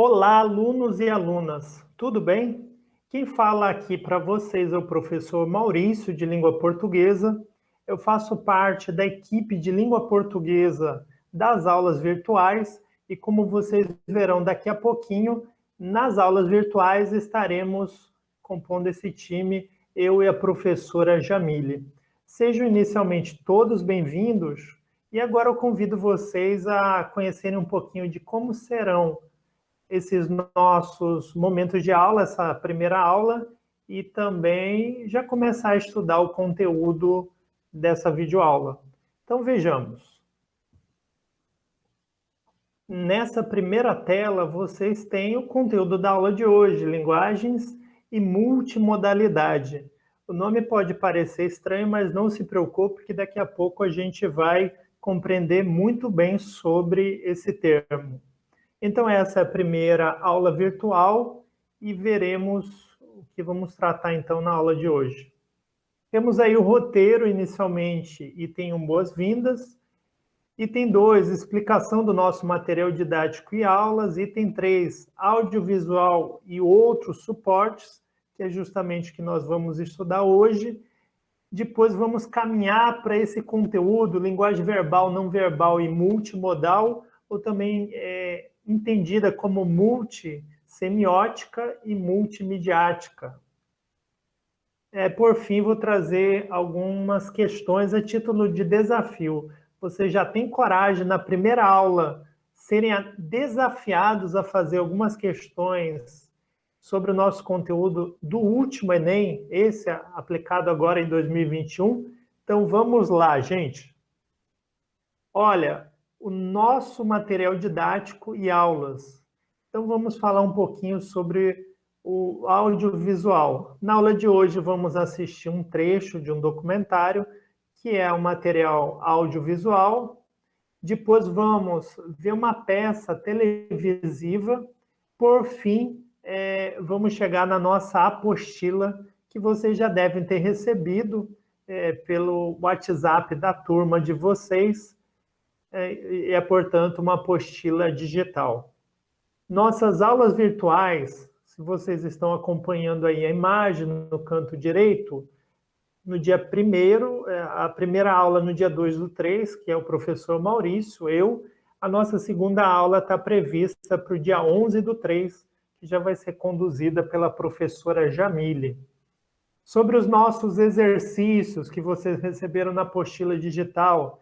Olá, alunos e alunas, tudo bem? Quem fala aqui para vocês é o professor Maurício, de Língua Portuguesa. Eu faço parte da equipe de Língua Portuguesa das aulas virtuais e, como vocês verão daqui a pouquinho, nas aulas virtuais estaremos compondo esse time, eu e a professora Jamile. Sejam inicialmente todos bem-vindos e agora eu convido vocês a conhecerem um pouquinho de como serão esses nossos momentos de aula, essa primeira aula, e também já começar a estudar o conteúdo dessa videoaula. Então, vejamos. Nessa primeira tela, vocês têm o conteúdo da aula de hoje, linguagens e multimodalidade. O nome pode parecer estranho, mas não se preocupe, que daqui a pouco a gente vai compreender muito bem sobre esse termo. Então, essa é a primeira aula virtual e veremos o que vamos tratar, então, na aula de hoje. Temos aí o roteiro, inicialmente, item 1, boas-vindas. Item 2, explicação do nosso material didático e aulas. Item 3, audiovisual e outros suportes, que é justamente o que nós vamos estudar hoje. Depois vamos caminhar para esse conteúdo, linguagem verbal, não verbal e multimodal, ou também entendida como multissemiótica e multimediática. Por fim, vou trazer algumas questões a título de desafio. Você já tem coragem, na primeira aula, serem desafiados a fazer algumas questões sobre o nosso conteúdo do último Enem, esse aplicado agora em 2021? Então, vamos lá, gente. Olha, o nosso material didático e aulas. Então, vamos falar um pouquinho sobre o audiovisual. Na aula de hoje, vamos assistir um trecho de um documentário, que é um material audiovisual. Depois, vamos ver uma peça televisiva. Por fim, vamos chegar na nossa apostila, que vocês já devem ter recebido pelo WhatsApp da turma de vocês. Portanto, uma apostila digital. Nossas aulas virtuais, se vocês estão acompanhando aí a imagem no canto direito, no dia 1º, a primeira aula no dia 2/3, que é o professor Maurício, eu. A nossa segunda aula está prevista para o dia 11/3, que já vai ser conduzida pela professora Jamile. Sobre os nossos exercícios que vocês receberam na apostila digital,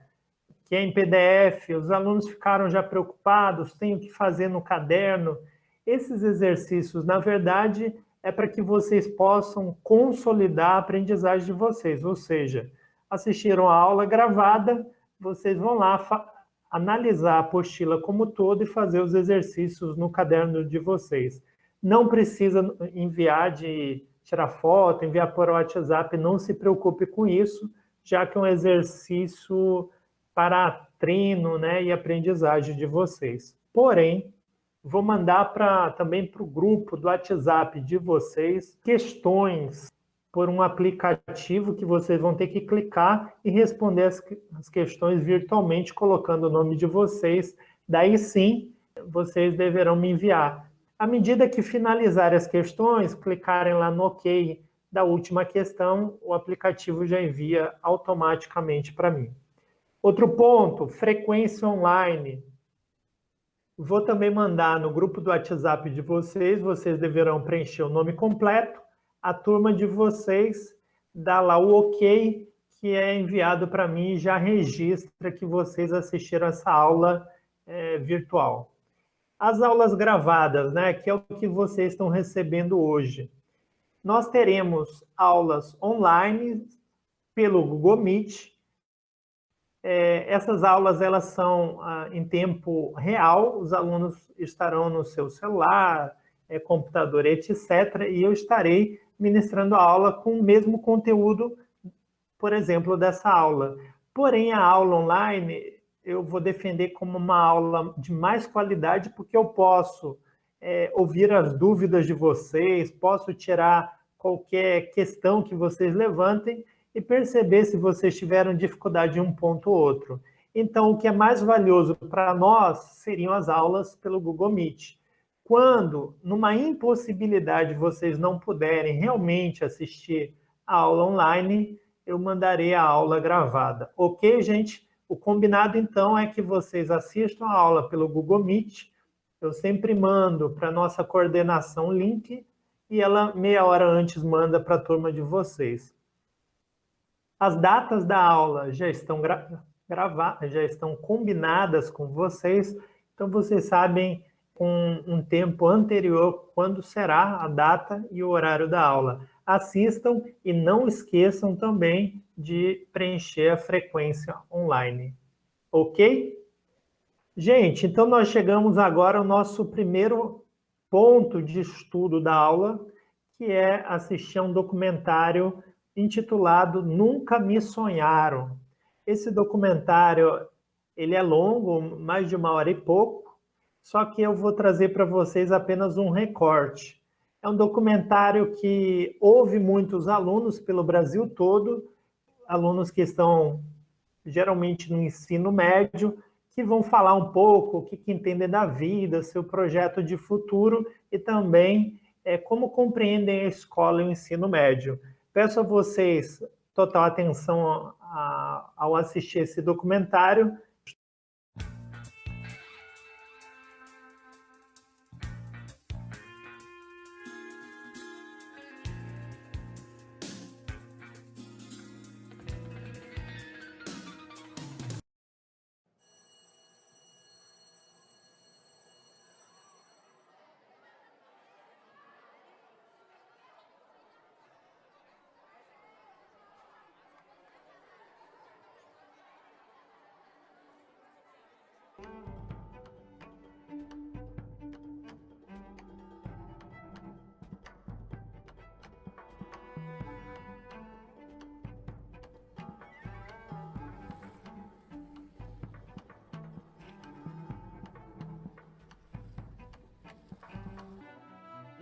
que é em PDF, os alunos ficaram já preocupados, tem o que fazer no caderno. Esses exercícios, na verdade, é para que vocês possam consolidar a aprendizagem de vocês, ou seja, assistiram a aula gravada, vocês vão lá analisar a apostila como todo e fazer os exercícios no caderno de vocês. Não precisa enviar tirar foto, enviar por WhatsApp, não se preocupe com isso, já que é um exercício para treino, né, e aprendizagem de vocês. Porém, vou mandar também para o grupo do WhatsApp de vocês questões por um aplicativo que vocês vão ter que clicar e responder as questões virtualmente, colocando o nome de vocês. Daí sim, vocês deverão me enviar. À medida que finalizarem as questões, clicarem lá no OK da última questão, o aplicativo já envia automaticamente para mim. Outro ponto, frequência online. Vou também mandar no grupo do WhatsApp de vocês, vocês deverão preencher o nome completo, a turma de vocês dá lá o OK, que é enviado para mim e já registra que vocês assistiram essa aula virtual. As aulas gravadas, né, que é o que vocês estão recebendo hoje. Nós teremos aulas online pelo Google Meet. Essas aulas elas são em tempo real, os alunos estarão no seu celular, computador, etc. E eu estarei ministrando a aula com o mesmo conteúdo, por exemplo, dessa aula. Porém, a aula online eu vou defender como uma aula de mais qualidade, porque eu posso ouvir as dúvidas de vocês, posso tirar qualquer questão que vocês levantem, e perceber se vocês tiveram dificuldade em um ponto ou outro. Então, o que é mais valioso para nós seriam as aulas pelo Google Meet. Quando, numa impossibilidade, vocês não puderem realmente assistir a aula online, eu mandarei a aula gravada. Ok, gente? O combinado, então, é que vocês assistam a aula pelo Google Meet. Eu sempre mando para a nossa coordenação o link e ela, meia hora antes, manda para a turma de vocês. As datas da aula já estão gravadas, já estão combinadas com vocês, então vocês sabem com um tempo anterior quando será a data e o horário da aula. Assistam e não esqueçam também de preencher a frequência online. Ok? Gente, então nós chegamos agora ao nosso primeiro ponto de estudo da aula, que é assistir a um documentário intitulado Nunca Me Sonharam. Esse documentário, ele é longo, mais de 1 hora e pouco, só que eu vou trazer para vocês apenas um recorte. É um documentário que houve muitos alunos pelo Brasil todo, alunos que estão geralmente no ensino médio, que vão falar um pouco o que entendem da vida, seu projeto de futuro e também como compreendem a escola e o ensino médio. Peço a vocês total atenção ao assistir esse documentário.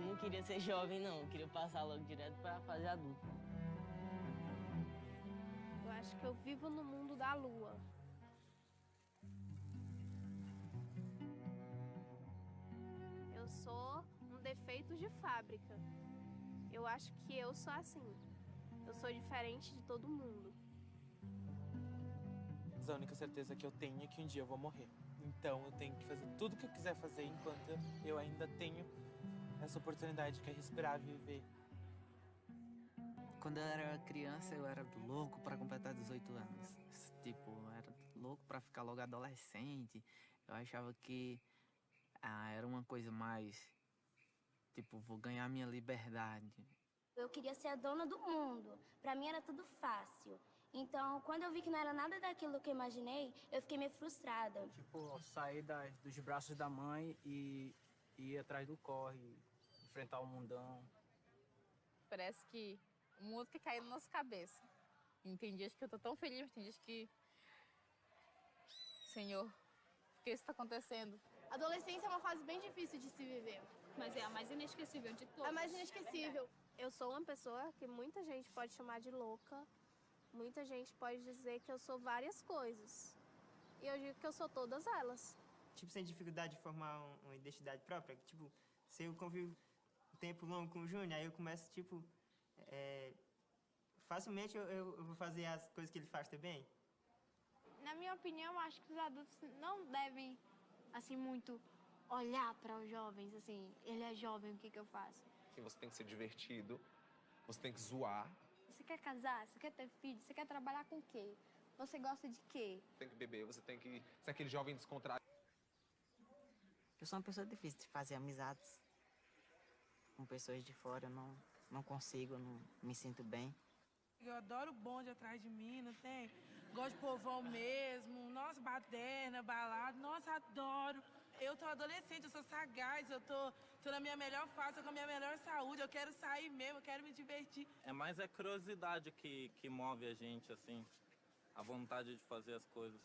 Não queria ser jovem, não. Eu queria passar logo direto pra fase adulta. Eu acho que eu vivo no mundo da lua. Eu sou um defeito de fábrica. Eu acho que eu sou assim. Eu sou diferente de todo mundo. A única certeza que eu tenho é que um dia eu vou morrer. Então eu tenho que fazer tudo que eu quiser fazer enquanto eu ainda tenho essa oportunidade que é respirar, viver. Quando eu era criança, eu era louco pra completar 18 anos. Tipo, eu era louco pra ficar logo adolescente. Eu achava que era uma coisa mais, tipo, vou ganhar minha liberdade. Eu queria ser a dona do mundo. Pra mim era tudo fácil. Então, quando eu vi que não era nada daquilo que eu imaginei, eu fiquei meio frustrada. Tipo, sair dos braços da mãe e ir atrás do corre, enfrentar o mundão. Parece que o mundo que caiu na nossa cabeça. E tem dias que eu tô tão feliz, tem dias que... Senhor, por que isso tá acontecendo? A adolescência é uma fase bem difícil de se viver. Mas é a mais inesquecível de todas. É a mais inesquecível. Eu sou uma pessoa que muita gente pode chamar de louca. Muita gente pode dizer que eu sou várias coisas. E eu digo que eu sou todas elas. Tipo, sem dificuldade de formar uma identidade própria. Tipo, se eu convivo um tempo longo com o Júnior, aí eu começo, tipo... facilmente eu vou fazer as coisas que ele faz também. Na minha opinião, eu acho que os adultos não devem, assim, muito olhar para os jovens, assim, ele é jovem, o que que eu faço? Que você tem que ser divertido, você tem que zoar. Você quer casar? Você quer ter filho? Você quer trabalhar com o quê? Você gosta de quê? Tem que beber, você tem que ser aquele jovem descontraído. Eu sou uma pessoa difícil de fazer amizades com pessoas de fora, eu não consigo, não me sinto bem. Eu adoro bonde atrás de mim, não tem? Gosto de povão mesmo, nossa, baderna, balada, nossa, adoro. Eu tô adolescente, eu sou sagaz, eu tô na minha melhor fase, tô com a minha melhor saúde, eu quero sair mesmo, eu quero me divertir. É mais a curiosidade que move a gente, assim, a vontade de fazer as coisas.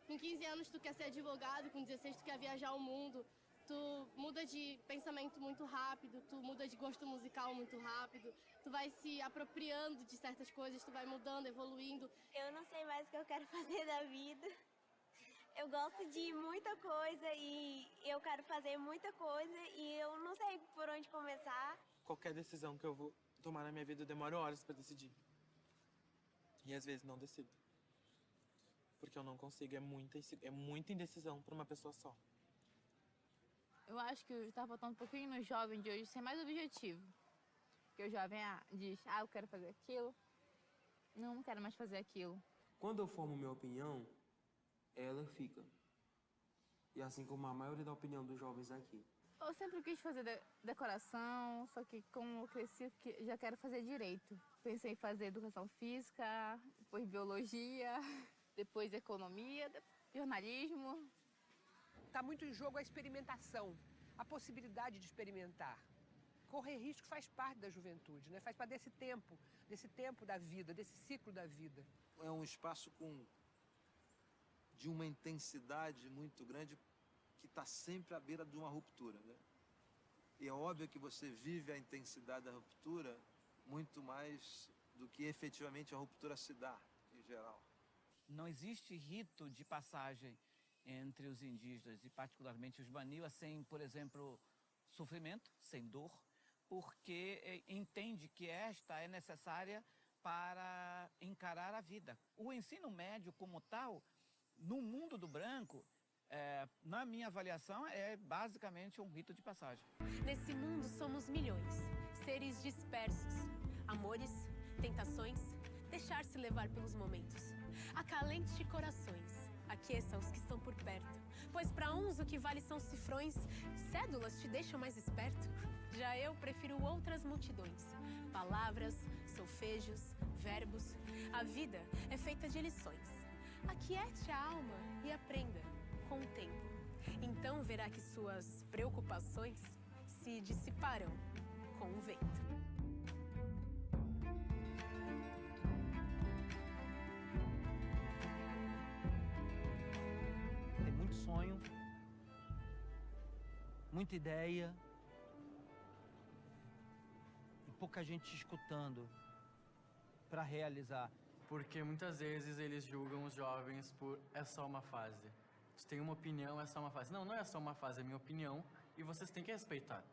Com 15 anos tu quer ser advogado, com 16 tu quer viajar o mundo. Tu muda de pensamento muito rápido, tu muda de gosto musical muito rápido, tu vai se apropriando de certas coisas, tu vai mudando, evoluindo. Eu não sei mais o que eu quero fazer da vida. Eu gosto de muita coisa e eu quero fazer muita coisa e eu não sei por onde começar. Qualquer decisão que eu vou tomar na minha vida, eu demoro horas pra decidir. E às vezes não decido. Porque eu não consigo, é muita indecisão pra uma pessoa só. Eu acho que tá faltando um pouquinho no jovem de hoje ser mais objetivo. Porque o jovem diz, eu quero fazer aquilo. Não quero mais fazer aquilo. Quando eu formo minha opinião, ela fica. E assim como a maioria da opinião dos jovens aqui. Eu sempre quis fazer decoração, só que como eu cresci, já quero fazer direito. Pensei em fazer educação física, depois biologia, depois economia, jornalismo. Está muito em jogo a experimentação, a possibilidade de experimentar. Correr risco faz parte da juventude, né? Faz parte desse tempo da vida, desse ciclo da vida. É um espaço de uma intensidade muito grande que está sempre à beira de uma ruptura, né? E é óbvio que você vive a intensidade da ruptura muito mais do que efetivamente a ruptura se dá, em geral. Não existe rito de passagem entre os indígenas, e particularmente os baniwa, sem, por exemplo, sofrimento, sem dor, porque entende que esta é necessária para encarar a vida. O ensino médio como tal, no mundo do branco, na minha avaliação, é basicamente um rito de passagem. Nesse mundo somos milhões, seres dispersos, amores, tentações, deixar-se levar pelos momentos. Acalente corações, aqueça os que estão por perto, pois para uns o que vale são cifrões, cédulas te deixam mais esperto. Já eu prefiro outras multidões, palavras, solfejos, verbos. A vida é feita de lições. Aquiete a alma e aprenda com o tempo. Então verá que suas preocupações se dissiparão com o vento. Tem muito sonho, muita ideia e pouca gente escutando para realizar. Porque muitas vezes eles julgam os jovens por é só uma fase. Se tem uma opinião, é só uma fase. Não, não é só uma fase, é minha opinião e vocês têm que respeitar.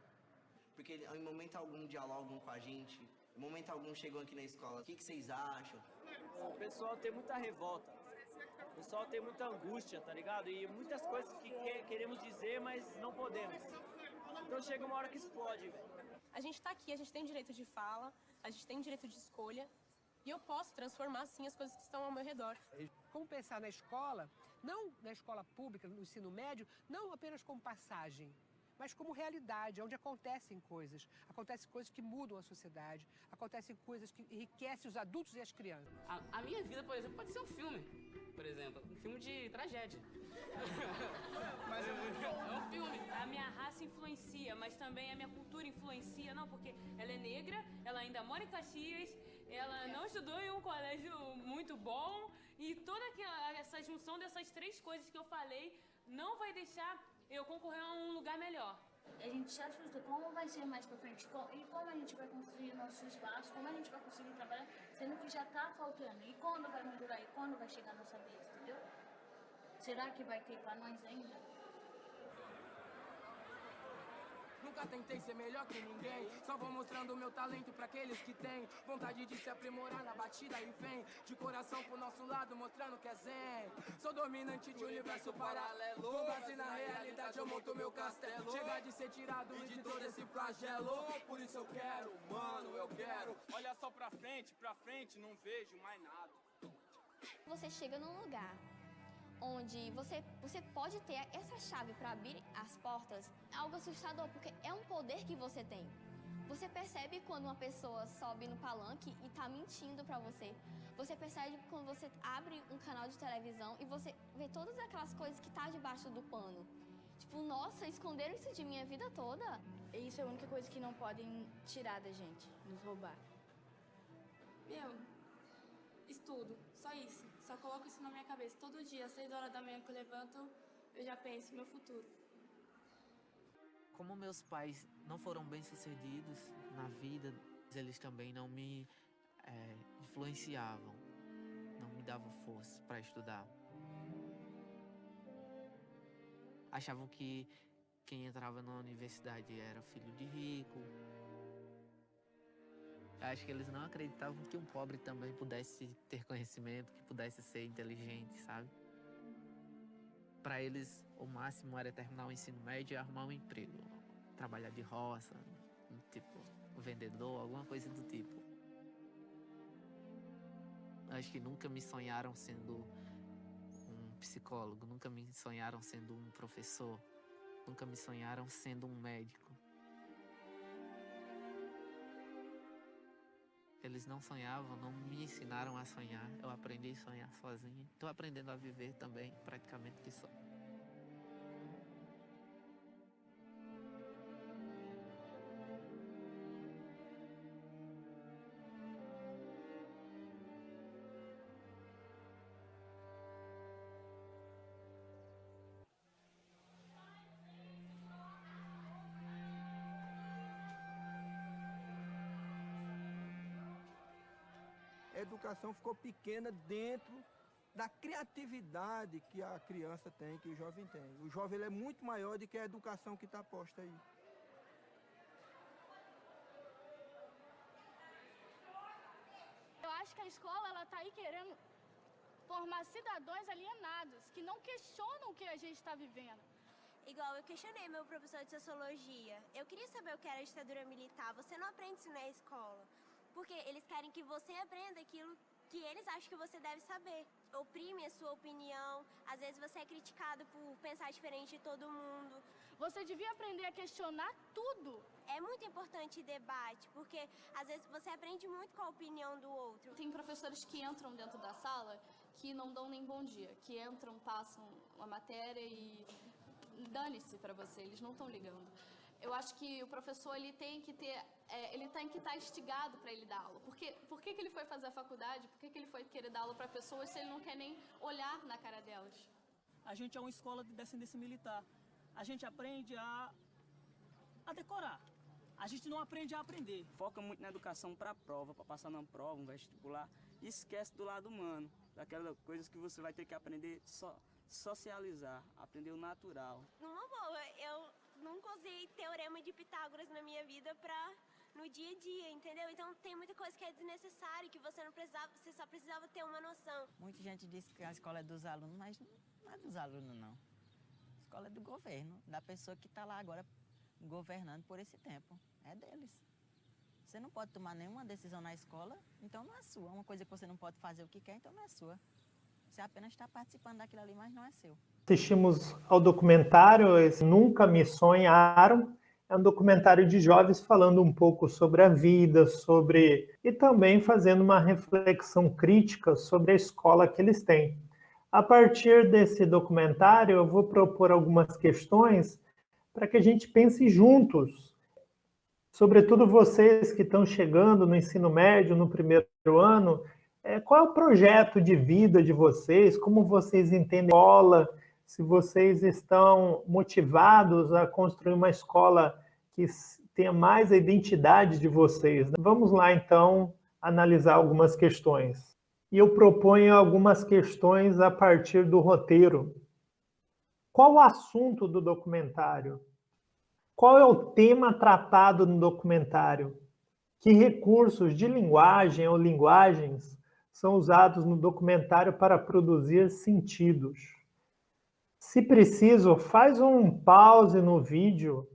Porque em momento algum dialogam com a gente, em momento algum chegam aqui na escola. O que vocês acham? O pessoal tem muita revolta, o pessoal tem muita angústia, tá ligado? E muitas coisas que queremos dizer, mas não podemos. Então chega uma hora que explode, velho. A gente tá aqui, a gente tem direito de fala, a gente tem direito de escolha. E eu posso transformar, sim, as coisas que estão ao meu redor. Como pensar na escola, não na escola pública, no ensino médio, não apenas como passagem, mas como realidade, onde acontecem coisas que mudam a sociedade, acontecem coisas que enriquecem os adultos e as crianças. A minha vida, por exemplo, pode ser um filme, por exemplo, um filme de tragédia. Mas é um filme. A minha raça influencia, mas também a minha cultura influencia, não, porque ela é negra, ela ainda mora em Caxias, ela não estudou em um colégio muito bom, e toda essa junção dessas três coisas que eu falei não vai deixar eu concorrer a um lugar melhor. A gente se assusta como vai ser mais pra frente e como a gente vai construir nosso espaço, como a gente vai conseguir trabalhar, sendo que já tá faltando. E quando vai melhorar, e quando vai chegar a nossa vez, entendeu? Será que vai ter pra nós ainda? Nunca tentei ser melhor que ninguém, só vou mostrando o meu talento pra aqueles que têm vontade de se aprimorar na batida e vem de coração pro nosso lado, mostrando que é zen. Sou dominante de universo paralelo, com base na realidade eu monto meu castelo. Chega de ser tirado de todo esse flagelo, por isso eu quero, mano, eu quero. Olha só pra frente, não vejo mais nada. Você chega num lugar onde você pode ter essa chave para abrir as portas, é algo assustador, porque é um poder que você tem. Você percebe quando uma pessoa sobe no palanque e tá mentindo para você. Você percebe quando você abre um canal de televisão e você vê todas aquelas coisas que tá debaixo do pano. Tipo, nossa, esconderam isso de minha vida toda. Isso é a única coisa que não podem tirar da gente, nos roubar. Estudo, só isso. Só coloco isso na minha cabeça. Todo dia, às 6 horas da manhã que eu levanto, eu já penso no meu futuro. Como meus pais não foram bem-sucedidos na vida, eles também não me influenciavam, não me davam força para estudar. achavam que quem entrava na universidade era filho de rico. Acho que eles não acreditavam que um pobre também pudesse ter conhecimento, que pudesse ser inteligente, sabe? Para eles, o máximo era terminar o ensino médio e arrumar um emprego. Trabalhar de roça, tipo, vendedor, alguma coisa do tipo. Acho que nunca me sonharam sendo um psicólogo, nunca me sonharam sendo um professor, nunca me sonharam sendo um médico. Eles não sonhavam, não me ensinaram a sonhar. Eu aprendi a sonhar sozinho. Estou aprendendo a viver também, praticamente que só. A educação ficou pequena dentro da criatividade que a criança tem, que o jovem tem. O jovem ele é muito maior do que a educação que está posta aí. Eu acho que a escola ela está aí querendo formar cidadãos alienados, que não questionam o que a gente está vivendo. Igual eu questionei meu professor de sociologia. Eu queria saber o que era a ditadura militar. Você não aprende isso na escola. Porque eles querem que você aprenda aquilo que eles acham que você deve saber. Oprime a sua opinião, às vezes você é criticado por pensar diferente de todo mundo. Você devia aprender a questionar tudo. É muito importante debate, porque às vezes você aprende muito com a opinião do outro. Tem professores que entram dentro da sala que não dão nem bom dia, que entram, passam a matéria e dane-se pra você, eles não estão ligando. Eu acho que o professor ele tem que estar instigado para ele dar aula. Porque por que ele foi fazer a faculdade? Por que ele foi querer dar aula para pessoas se ele não quer nem olhar na cara delas? A gente é uma escola de descendência militar. A gente aprende a decorar. A gente não aprende a aprender. Foca muito na educação para a prova, para passar na prova, um vestibular. E esquece do lado humano, daquelas coisas que você vai ter que aprender socializar, aprender o natural. Numa boa, eu nunca usei teorema de Pitágoras na minha vida no dia a dia, entendeu? Então tem muita coisa que é desnecessária, que você não precisava, você só precisava ter uma noção. Muita gente diz que a escola é dos alunos, mas não é dos alunos, não. A escola é do governo, da pessoa que está lá agora governando por esse tempo. É deles. Você não pode tomar nenhuma decisão na escola, então não é sua. Uma coisa que você não pode fazer o que quer, então não é sua. Você apenas está participando daquilo ali, mas não é seu. Assistimos ao documentário esse Nunca Me Sonharam. É um documentário de jovens falando um pouco sobre a vida, e também fazendo uma reflexão crítica sobre a escola que eles têm. A partir desse documentário, eu vou propor algumas questões para que a gente pense juntos. Sobretudo vocês que estão chegando no ensino médio, no primeiro ano, qual é o projeto de vida de vocês? Como vocês entendem a escola? Se vocês estão motivados a construir uma escola que tenha mais a identidade de vocês. Vamos lá, então, analisar algumas questões. E eu proponho algumas questões a partir do roteiro. Qual o assunto do documentário? Qual é o tema tratado no documentário? Que recursos de linguagem ou linguagens são usados no documentário para produzir sentidos? Se preciso, faz um pause no vídeo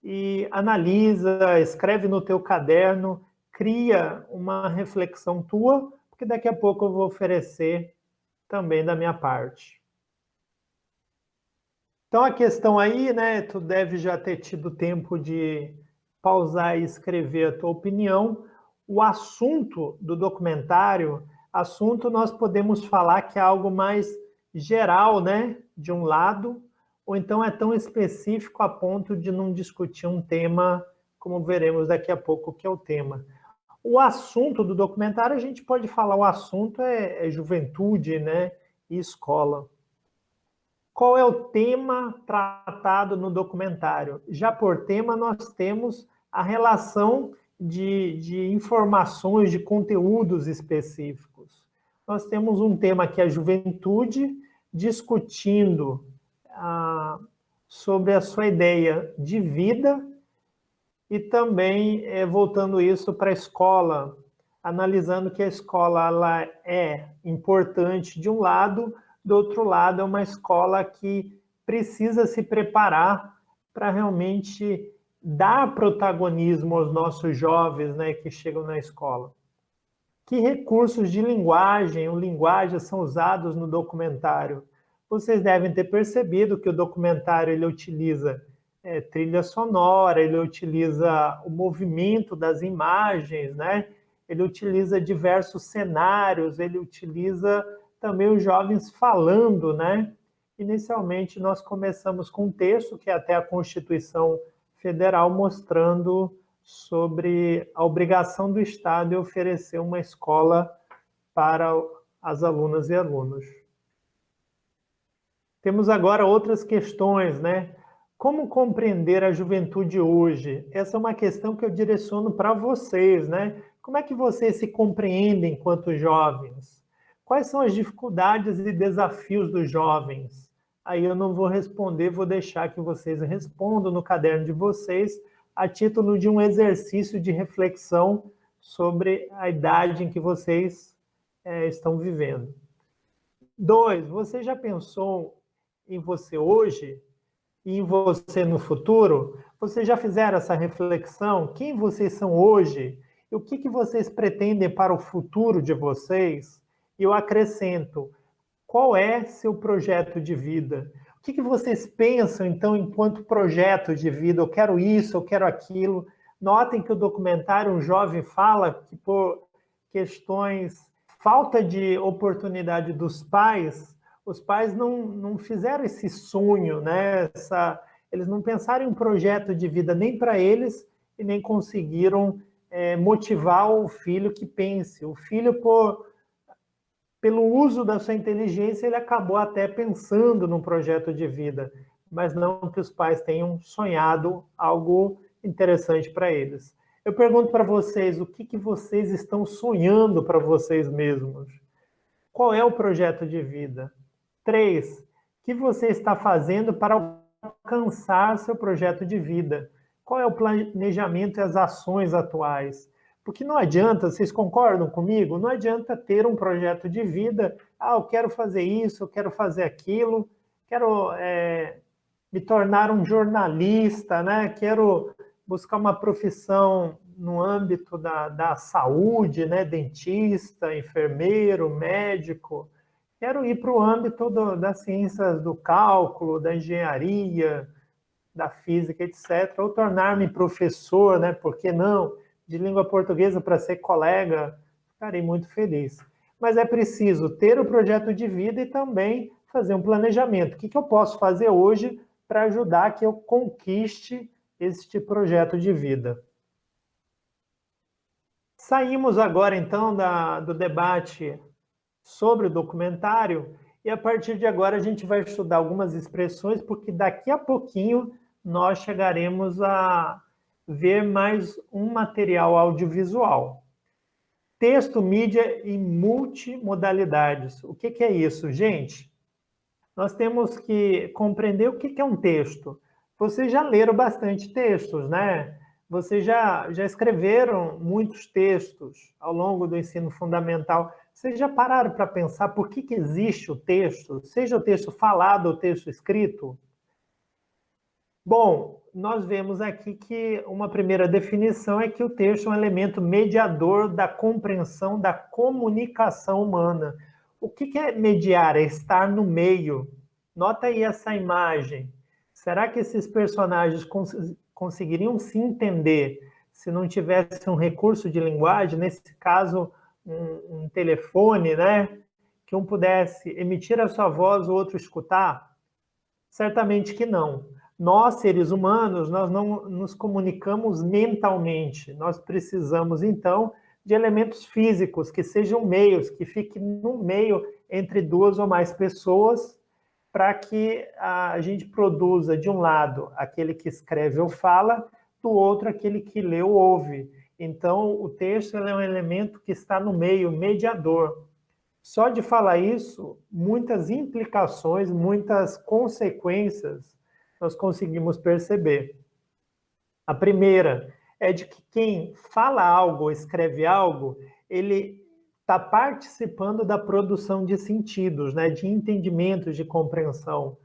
e analisa, escreve no teu caderno, cria uma reflexão tua, porque daqui a pouco eu vou oferecer também da minha parte. Então a questão aí, né, tu deve já ter tido tempo de pausar e escrever a tua opinião. O assunto do documentário, nós podemos falar que é algo mais geral, né, de um lado, ou então é tão específico a ponto de não discutir um tema, como veremos daqui a pouco que é o tema. O assunto do documentário, a gente pode falar, o assunto é juventude, né, e escola. Qual é o tema tratado no documentário? Já por tema, nós temos a relação de informações, de conteúdos específicos. Nós temos um tema que é a juventude, discutindo sobre a sua ideia de vida e também voltando isso para a escola, analisando que a escola ela é importante de um lado, do outro lado é uma escola que precisa se preparar para realmente dar protagonismo aos nossos jovens, né, que chegam na escola. Que recursos de linguagem ou linguagem são usados no documentário? Vocês devem ter percebido que o documentário ele utiliza trilha sonora, ele utiliza o movimento das imagens, né? Ele utiliza diversos cenários, ele utiliza também os jovens falando, né? Inicialmente, nós começamos com um texto, que é até a Constituição Federal, mostrando sobre a obrigação do Estado de oferecer uma escola para as alunas e alunos. Temos agora outras questões, né? Como compreender a juventude hoje? Essa é uma questão que eu direciono para vocês, né? Como é que vocês se compreendem enquanto jovens? Quais são as dificuldades e desafios dos jovens? Aí eu não vou responder, vou deixar que vocês respondam no caderno de vocês, a título de um exercício de reflexão sobre a idade em que vocês estão vivendo. 2, você já pensou em você hoje e em você no futuro? Vocês já fizeram essa reflexão? Quem vocês são hoje? E o que vocês pretendem para o futuro de vocês? E eu acrescento, qual é seu projeto de vida? O que vocês pensam, então, enquanto projeto de vida? Eu quero isso, eu quero aquilo. Notem que o documentário, um jovem fala que por questões, falta de oportunidade dos pais, os pais não fizeram esse sonho, né? Eles não pensaram em um projeto de vida nem para eles e nem conseguiram motivar o filho que pense. O filho, pelo uso da sua inteligência, ele acabou até pensando num projeto de vida, mas não que os pais tenham sonhado algo interessante para eles. Eu pergunto para vocês, o que vocês estão sonhando para vocês mesmos? Qual é o projeto de vida? 3, o que você está fazendo para alcançar seu projeto de vida? Qual é o planejamento e as ações atuais? Porque não adianta, vocês concordam comigo? Não adianta ter um projeto de vida, eu quero fazer isso, eu quero fazer aquilo, quero me tornar um jornalista, né? Quero buscar uma profissão no âmbito da saúde, né? Dentista, enfermeiro, médico. Quero ir para o âmbito das ciências do cálculo, da engenharia, da física, etc. Ou tornar-me professor, né? Por que não? De língua portuguesa para ser colega, ficarei muito feliz. Mas é preciso ter o projeto de vida e também fazer um planejamento. O que eu posso fazer hoje para ajudar que eu conquiste este projeto de vida? Saímos agora, então, do debate sobre o documentário e, a partir de agora, a gente vai estudar algumas expressões, porque daqui a pouquinho nós chegaremos a ver mais um material audiovisual. Texto, mídia e multimodalidades. O que é isso, gente? Nós temos que compreender o que é um texto. Vocês já leram bastante textos, né? Vocês já escreveram muitos textos ao longo do ensino fundamental. Vocês já pararam para pensar por que existe o texto? Seja o texto falado ou o texto escrito? Bom, nós vemos aqui que uma primeira definição é que o texto é um elemento mediador da compreensão da comunicação humana. O que é mediar? É estar no meio. Nota aí essa imagem. Será que esses personagens conseguiriam se entender se não tivesse um recurso de linguagem, nesse caso, um telefone, né? Que um pudesse emitir a sua voz, o outro escutar? Certamente que não. Nós, seres humanos, nós não nos comunicamos mentalmente. Nós precisamos, então, de elementos físicos, que sejam meios, que fiquem no meio entre duas ou mais pessoas, para que a gente produza, de um lado, aquele que escreve ou fala, do outro, aquele que lê ou ouve. Então, o texto é um elemento que está no meio, mediador. Só de falar isso, muitas implicações, muitas consequências nós conseguimos perceber. A primeira é de que quem fala algo, escreve algo, ele está participando da produção de sentidos, né, de entendimentos, de compreensão.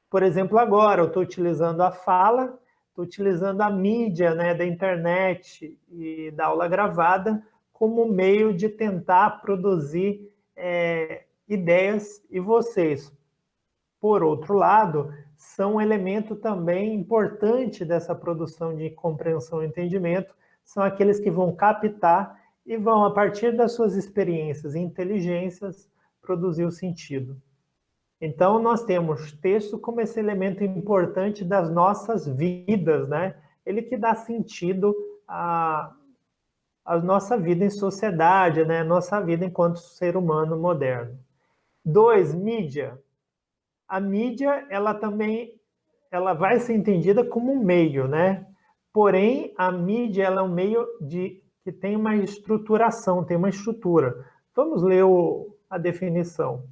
Por exemplo, agora eu estou utilizando a fala, estou utilizando a mídia, né, da internet e da aula gravada como meio de tentar produzir ideias, e vocês, por outro lado, são um elemento também importante dessa produção de compreensão e entendimento, são aqueles que vão captar e vão, a partir das suas experiências e inteligências, produzir o sentido. Então, nós temos texto como esse elemento importante das nossas vidas, né? Ele que dá sentido à nossa vida em sociedade, né? A nossa vida enquanto ser humano moderno. 2, mídia. A mídia, ela vai ser entendida como um meio, né? Porém, a mídia, ela é um meio que tem uma estruturação, tem uma estrutura. Vamos ler a definição.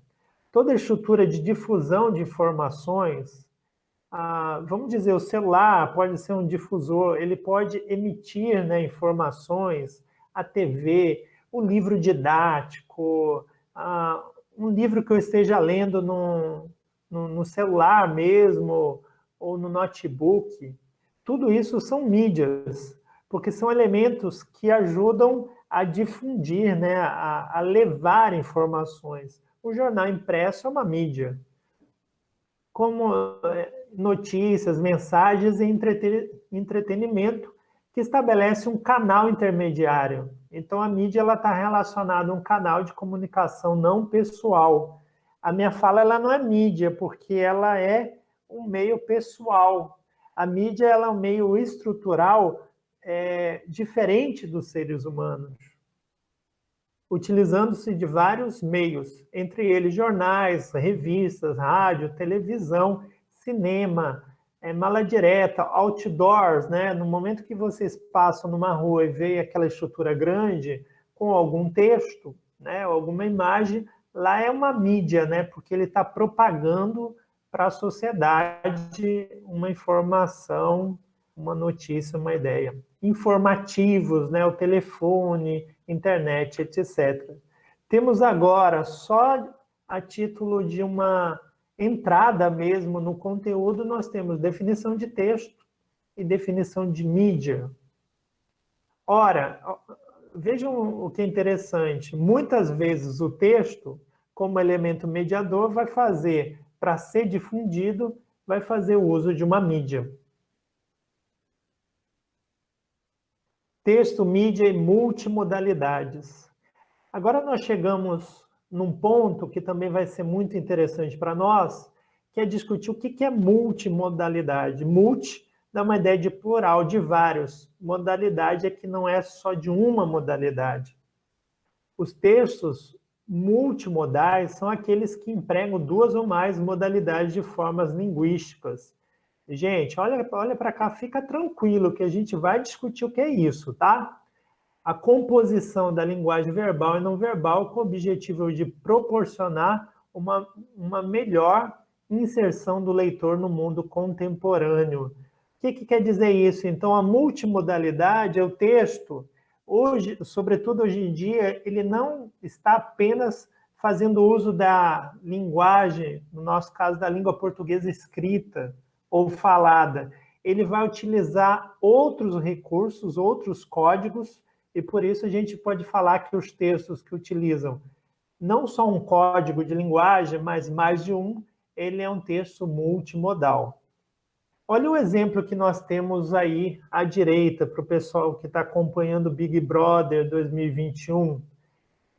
Toda estrutura de difusão de informações, vamos dizer, o celular pode ser um difusor, ele pode emitir, né, informações, a TV, o livro didático, um livro que eu esteja lendo no celular mesmo, ou no notebook. Tudo isso são mídias, porque são elementos que ajudam a difundir, né, a levar informações. O jornal impresso é uma mídia. Como notícias, mensagens e entretenimento, que estabelece um canal intermediário. Então, a mídia está relacionada a um canal de comunicação não pessoal. A minha fala ela não é mídia, porque ela é um meio pessoal. A mídia ela é um meio estrutural diferente dos seres humanos, utilizando-se de vários meios, entre eles jornais, revistas, rádio, televisão, cinema, mala direta, outdoors, né? No momento que vocês passam numa rua e veem aquela estrutura grande, com algum texto, né, alguma imagem, lá é uma mídia, né? Porque ele está propagando para a sociedade uma informação, uma notícia, uma ideia. Informativos, né? O telefone, internet, etc. Temos agora, só a título de uma entrada mesmo no conteúdo, nós temos definição de texto e definição de mídia. Ora, vejam o que é interessante. Muitas vezes o texto, como elemento mediador, vai fazer, para ser difundido, vai fazer o uso de uma mídia. Texto, mídia e multimodalidades. Agora nós chegamos num ponto que também vai ser muito interessante para nós, que é discutir o que é multimodalidade. Multi dá uma ideia de plural, de vários. Modalidade é que não é só de uma modalidade. Os textos multimodais são aqueles que empregam duas ou mais modalidades de formas linguísticas. Gente, olha para cá, fica tranquilo que a gente vai discutir o que é isso, tá? A composição da linguagem verbal e não verbal com o objetivo de proporcionar uma melhor inserção do leitor no mundo contemporâneo. O que quer dizer isso? Então, a multimodalidade é o texto, hoje, sobretudo hoje em dia, ele não está apenas fazendo uso da linguagem, no nosso caso, da língua portuguesa escrita ou falada. Ele vai utilizar outros recursos, outros códigos, e por isso a gente pode falar que os textos que utilizam não só um código de linguagem, mas mais de um, ele é um texto multimodal. Olha o exemplo que nós temos aí à direita, para o pessoal que está acompanhando o Big Brother 2021.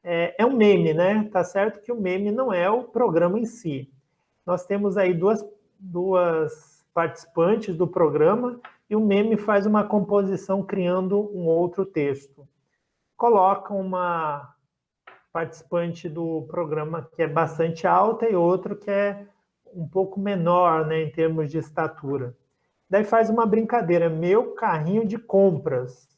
É um meme, né? Tá certo que o meme não é o programa em si. Nós temos aí duas participantes do programa e o meme faz uma composição criando um outro texto. Coloca uma participante do programa que é bastante alta e outro que é um pouco menor, né, em termos de estatura. Daí faz uma brincadeira, meu carrinho de compras.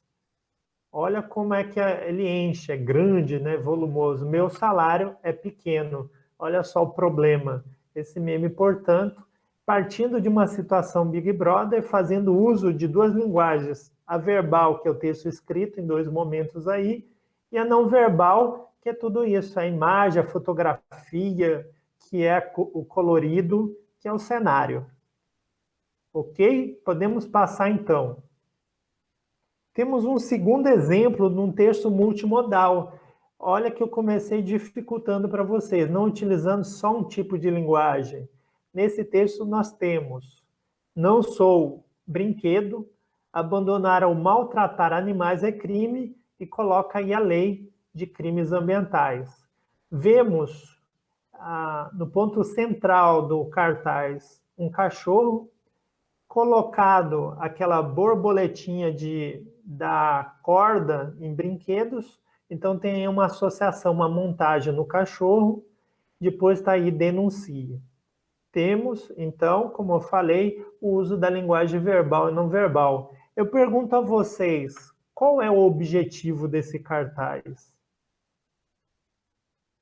Olha como é que ele enche, é grande, né, volumoso. Meu salário é pequeno. Olha só o problema. Esse meme, portanto, partindo de uma situação Big Brother, fazendo uso de duas linguagens, a verbal, que é o texto escrito em dois momentos aí, e a não verbal, que é tudo isso, a imagem, a fotografia, que é o colorido, que é o cenário. Ok? Podemos passar então. Temos um segundo exemplo de um texto multimodal. Olha que eu comecei dificultando para vocês, não utilizando só um tipo de linguagem. Nesse texto nós temos: não sou brinquedo, abandonar ou maltratar animais é crime, e coloca aí a lei de crimes ambientais. Vemos no ponto central do cartaz um cachorro, colocado aquela borboletinha da corda em brinquedos, então tem uma associação, uma montagem no cachorro, depois está aí denuncia. Temos, então, como eu falei, o uso da linguagem verbal e não verbal. Eu pergunto a vocês, qual é o objetivo desse cartaz?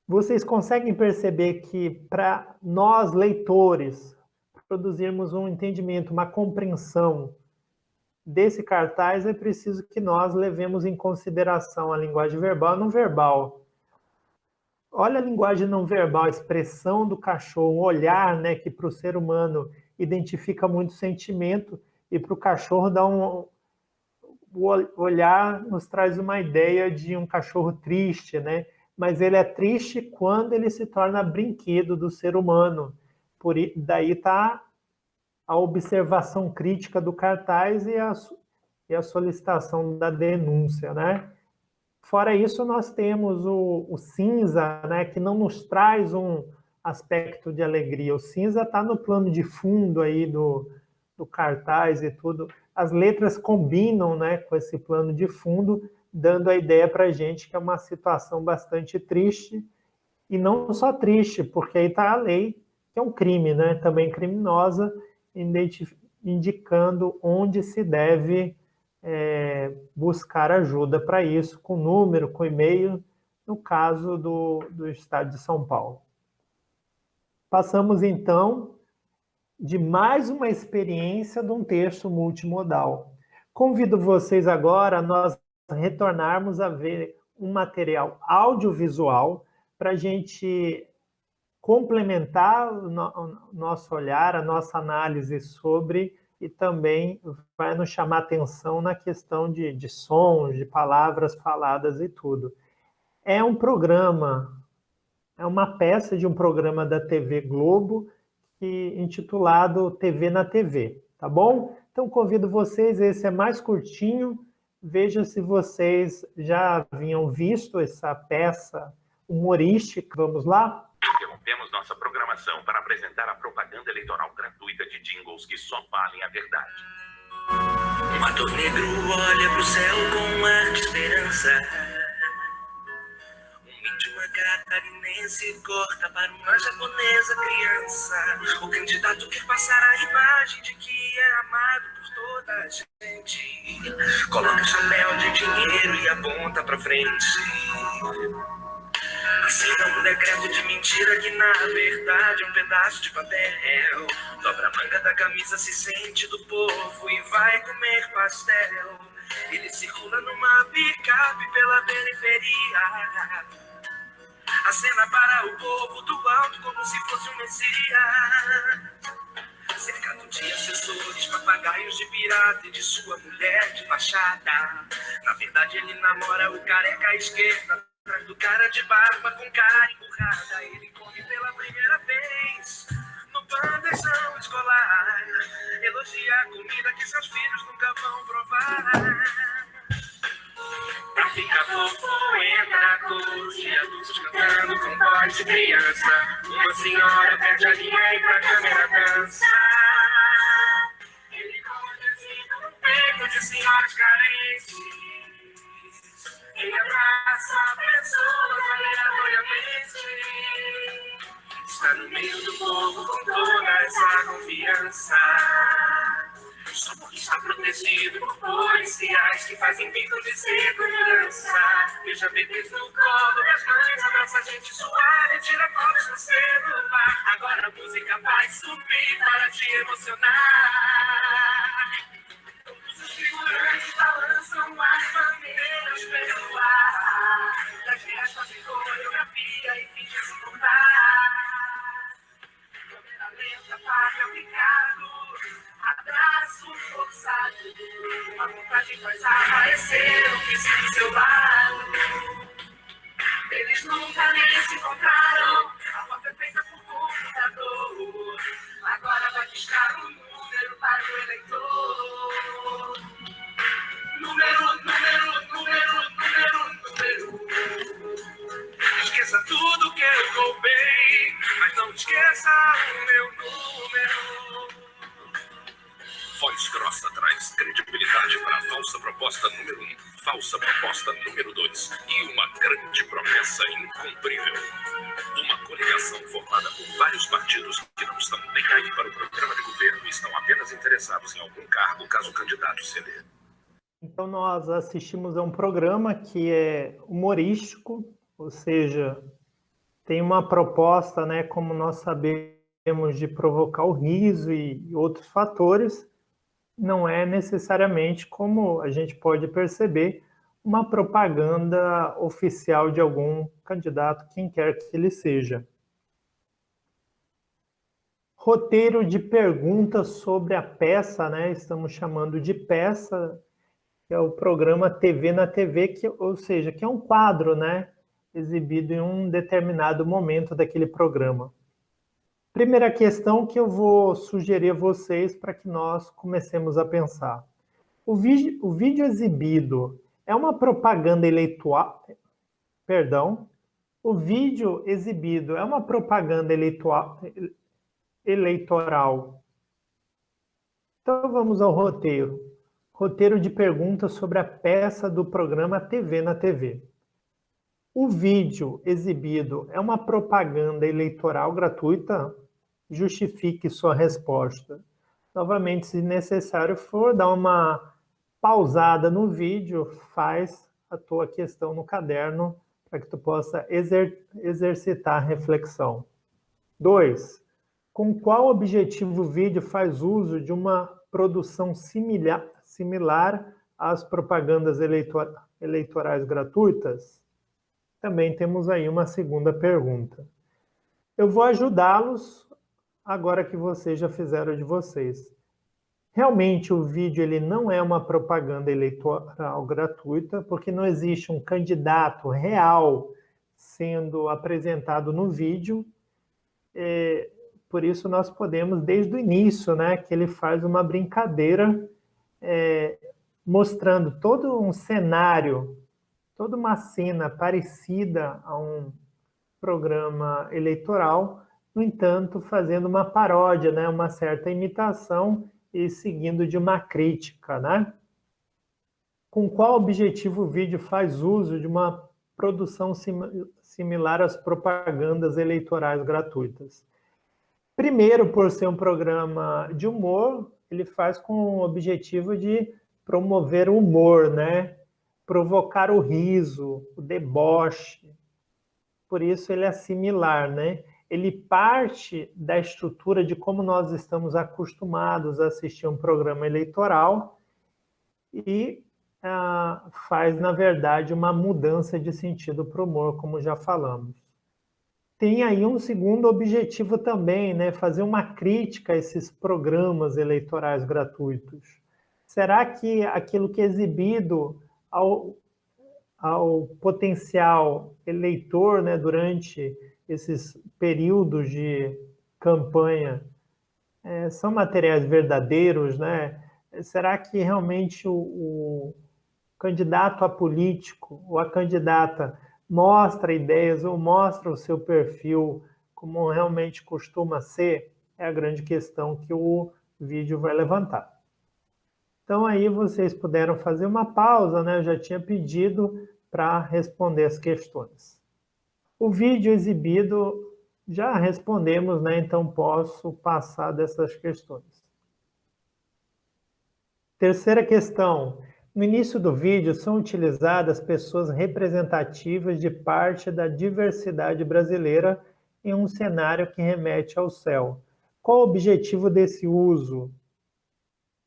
Vocês conseguem perceber que para nós, leitores, produzirmos um entendimento, uma compreensão desse cartaz, é preciso que nós levemos em consideração a linguagem verbal e não verbal. Olha a linguagem não verbal, a expressão do cachorro, o olhar, né, que para o ser humano identifica muito sentimento, e para o cachorro dá o olhar nos traz uma ideia de um cachorro triste, né? Mas ele é triste quando ele se torna brinquedo do ser humano. Daí está a observação crítica do cartaz e a solicitação da denúncia, né? Fora isso, nós temos o cinza, né, que não nos traz um aspecto de alegria. O cinza está no plano de fundo aí do cartaz e tudo. As letras combinam, né, com esse plano de fundo, dando a ideia para a gente que é uma situação bastante triste. E não só triste, porque aí está a lei, que é um crime, né, também criminosa, indicando onde se deve buscar ajuda para isso, com número, com e-mail, no caso do Estado de São Paulo. Passamos, então, de mais uma experiência de um texto multimodal. Convido vocês agora a nós retornarmos a ver um material audiovisual para a gente complementar o nosso olhar, a nossa análise sobre, e também vai nos chamar atenção na questão de sons, de palavras faladas e tudo. É um programa, é uma peça de um programa da TV Globo, intitulado TV na TV, tá bom? Então convido vocês, esse é mais curtinho, veja se vocês já haviam visto essa peça humorística. Vamos lá? Interrompemos nossa programação para apresentar a propaganda eleitoral gratuita de jingles que só falem a verdade. Um ator negro olha pro céu com um ar de esperança. Uma catarinense corta para uma japonesa criança. O candidato quer passar a imagem de que é amado por toda a gente. Coloca chapéu de dinheiro e aponta pra frente. Assina um decreto de mentira que na verdade é um pedaço de papel. Dobra a manga da camisa, se sente do povo e vai comer pastel. Ele circula numa picape pela periferia. Acena para o povo do alto como se fosse um messias. Cercado de assessores, papagaios de pirata e de sua mulher de fachada. Na verdade ele namora o careca à esquerda, atrás do cara de barba com cara empurrada. Ele come pela primeira vez no bandejão escolar. Elogia a comida que seus filhos nunca vão provar. Pra ficar fofo, entra a cor de adultos cantando com voz de criança. Uma senhora perde a linha e pra câmera dança. Ele conhecido no peito de senhoras carentes. Ele abraça pessoas aleatoriamente. Está no meio do povo com toda essa confiança. só porque está protegido por policiais que fazem bico de segurança. Beija bebês no colo das mães, abraça a gente suave, tira fotos no celular. Agora a música vai subir para te emocionar. Todos os figurantes balançam as bandeiras pelo ar. Das guerras fazem coreografia e fingem se contar. Câmera lenta, paga picado, abraço forçado. A vontade faz aparecer o que se do seu lado. Eles nunca nem se encontraram, a foto é feita por computador. Agora vai piscar um número para o eleitor. Número. Esqueça tudo que eu roubei, mas não esqueça o meu número. Voz grossa traz credibilidade para a falsa proposta número 1, falsa proposta número 2 e uma grande promessa incumprível. Uma coligação formada por vários partidos que não estão nem aí para o programa de governo e estão apenas interessados em algum cargo caso o candidato ceder. Então, nós assistimos a um programa que é humorístico, ou seja, tem uma proposta, né, como nós sabemos, de provocar o riso e outros fatores. Não é necessariamente, como a gente pode perceber, uma propaganda oficial de algum candidato, quem quer que ele seja. Roteiro de perguntas sobre a peça, né? Estamos chamando de peça, que é o programa TV na TV, ou seja, que é um quadro, né? Exibido em um determinado momento daquele programa. Primeira questão que eu vou sugerir a vocês para que nós comecemos a pensar. O vídeo exibido é uma propaganda eleitoral? Perdão. O vídeo exibido é uma propaganda eleitoral? Então vamos ao roteiro. Roteiro de perguntas sobre a peça do programa TV na TV. O vídeo exibido é uma propaganda eleitoral gratuita? Justifique sua resposta. Novamente, se necessário for, dá uma pausada no vídeo, faz a tua questão no caderno para que tu possa exercitar a reflexão. 2. Com qual objetivo o vídeo faz uso de uma produção similar às propagandas eleitorais gratuitas? Também temos aí uma segunda pergunta. Eu vou ajudá-los agora que vocês já fizeram de vocês. Realmente o vídeo ele não é uma propaganda eleitoral gratuita, porque não existe um candidato real sendo apresentado no vídeo. Por isso nós podemos, desde o início, né, que ele faz uma brincadeira mostrando todo um cenário, toda uma cena parecida a um programa eleitoral, no entanto, fazendo uma paródia, né, uma certa imitação e seguindo de uma crítica, né? Com qual objetivo o vídeo faz uso de uma produção similar às propagandas eleitorais gratuitas? Primeiro, por ser um programa de humor, ele faz com o objetivo de promover o humor, né? Provocar o riso, o deboche. Por isso ele é similar, né? Ele parte da estrutura de como nós estamos acostumados a assistir um programa eleitoral e faz, na verdade, uma mudança de sentido para o humor, como já falamos. Tem aí um segundo objetivo também, né? Fazer uma crítica a esses programas eleitorais gratuitos. Será que aquilo que é exibido ao potencial eleitor, né, durante esses períodos de campanha, são materiais verdadeiros, né? Será que realmente o candidato a político ou a candidata mostra ideias ou mostra o seu perfil como realmente costuma ser? É a grande questão que o vídeo vai levantar. Então aí vocês puderam fazer uma pausa, né? Eu já tinha pedido para responder as questões. O vídeo exibido já respondemos, né? Então posso passar dessas questões. Terceira questão. No início do vídeo são utilizadas pessoas representativas de parte da diversidade brasileira em um cenário que remete ao céu. Qual o objetivo desse uso?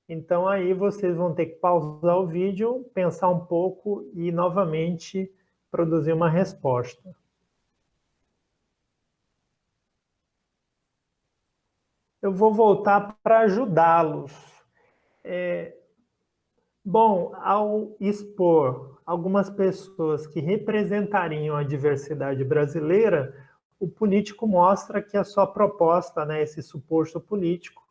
Então aí vocês vão ter que pausar o vídeo, pensar um pouco e novamente produzir uma resposta. Eu vou voltar para ajudá-los. Bom, ao expor algumas pessoas que representariam a diversidade brasileira, o político mostra que a sua proposta, né, esse suposto político,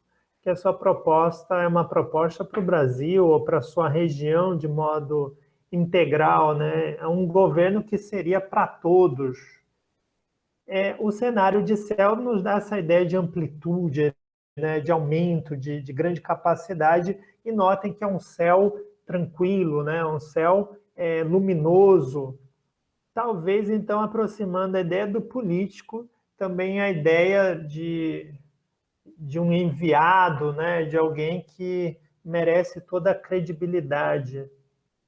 que a sua proposta é uma proposta para o Brasil ou para a sua região de modo integral, né? É um governo que seria para todos. O cenário de céu nos dá essa ideia de amplitude, né, de aumento, de grande capacidade, e notem que é um céu tranquilo, né, um céu luminoso. Talvez, então, aproximando a ideia do político, também a ideia de um enviado, né, de alguém que merece toda a credibilidade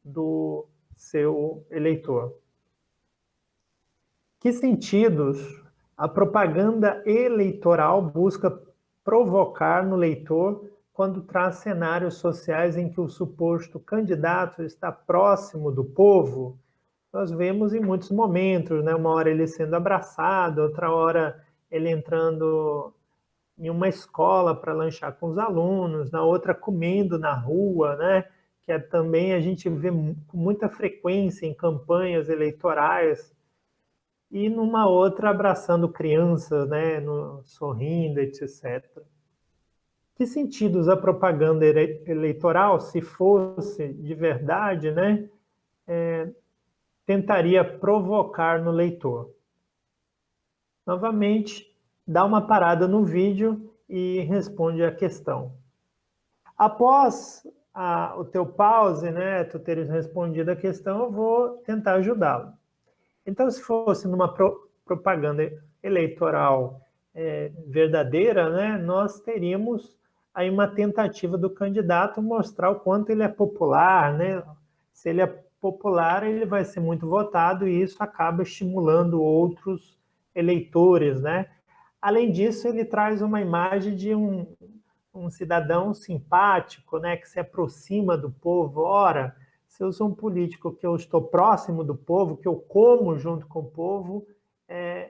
do seu eleitor. Que sentidos a propaganda eleitoral busca provocar no leitor quando traz cenários sociais em que o suposto candidato está próximo do povo? Nós vemos em muitos momentos, né? Uma hora ele sendo abraçado, outra hora ele entrando em uma escola para lanchar com os alunos, na outra comendo na rua, né? Que também a gente vê com muita frequência em campanhas eleitorais, e numa outra abraçando crianças, né? Sorrindo, etc. Que sentidos a propaganda eleitoral, se fosse de verdade, né? Tentaria provocar no leitor? Novamente, dá uma parada no vídeo e responde a questão. Após o teu pause, né, tu teres respondido a questão, eu vou tentar ajudá-lo. Então, se fosse numa propaganda eleitoral verdadeira, né, nós teríamos aí uma tentativa do candidato mostrar o quanto ele é popular, né? Se ele é popular, ele vai ser muito votado e isso acaba estimulando outros eleitores, né? Além disso, ele traz uma imagem de um cidadão simpático, né, que se aproxima do povo. Ora, se eu sou um político que eu estou próximo do povo, que eu como junto com o povo,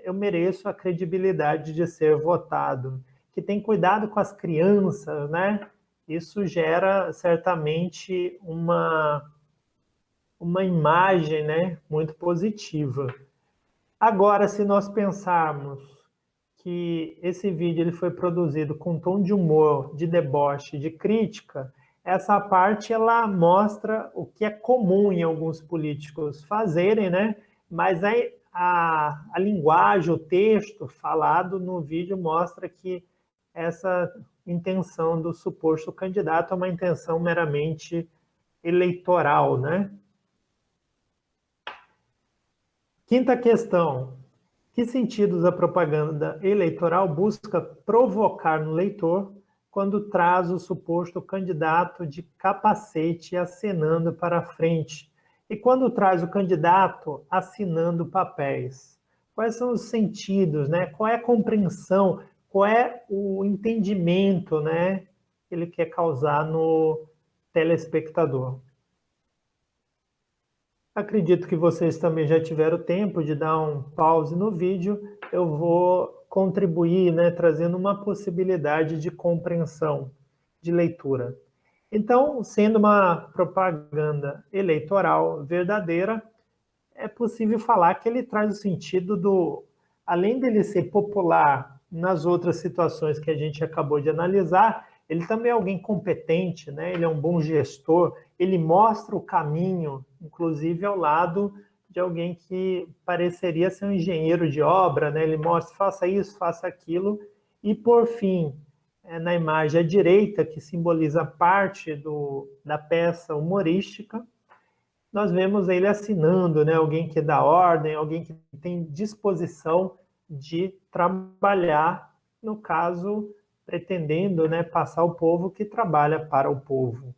eu mereço a credibilidade de ser votado. Que tem cuidado com as crianças, né? Isso gera certamente uma imagem, né, muito positiva. Agora, se nós pensarmos que esse vídeo ele foi produzido com um tom de humor, de deboche, de crítica, essa parte ela mostra o que é comum em alguns políticos fazerem, né? Mas a linguagem, o texto falado no vídeo mostra que essa intenção do suposto candidato é uma intenção meramente eleitoral, né? Quinta questão. Que sentidos a propaganda eleitoral busca provocar no leitor quando traz o suposto candidato de capacete acenando para frente? E quando traz o candidato assinando papéis? Quais são os sentidos, né? Qual é a compreensão? Qual é o entendimento, né, que ele quer causar no telespectador? Acredito que vocês também já tiveram tempo de dar um pause no vídeo. Eu vou contribuir, né, trazendo uma possibilidade de compreensão, de leitura. Então, sendo uma propaganda eleitoral verdadeira, é possível falar que ele traz o sentido do, além dele ser popular nas outras situações que a gente acabou de analisar, ele também é alguém competente, né? Ele é um bom gestor, ele mostra o caminho, inclusive ao lado de alguém que pareceria ser um engenheiro de obra, né? Ele mostra, faça isso, faça aquilo, e por fim, na imagem à direita, que simboliza parte da peça humorística, nós vemos ele assinando, né? Alguém que dá ordem, alguém que tem disposição de trabalhar, no caso, pretendendo, né, passar ao povo que trabalha para o povo.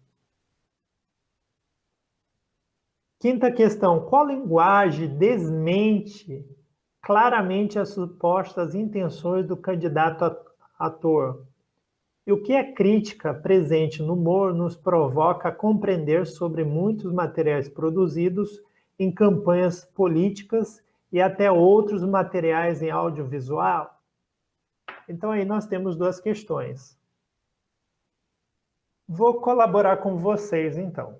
Quinta questão, qual linguagem desmente claramente as supostas intenções do candidato ator? E o que a crítica presente no humor nos provoca a compreender sobre muitos materiais produzidos em campanhas políticas e até outros materiais em audiovisual? Então aí nós temos duas questões. Vou colaborar com vocês então.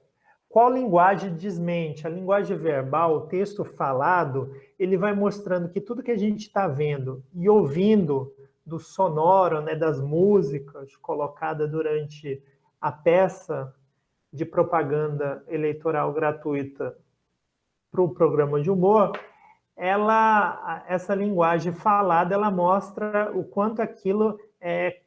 Qual linguagem desmente? A linguagem verbal, o texto falado, ele vai mostrando que tudo que a gente está vendo e ouvindo do sonoro, né, das músicas colocadas durante a peça de propaganda eleitoral gratuita para o programa de humor, essa linguagem falada, ela mostra o quanto aquilo é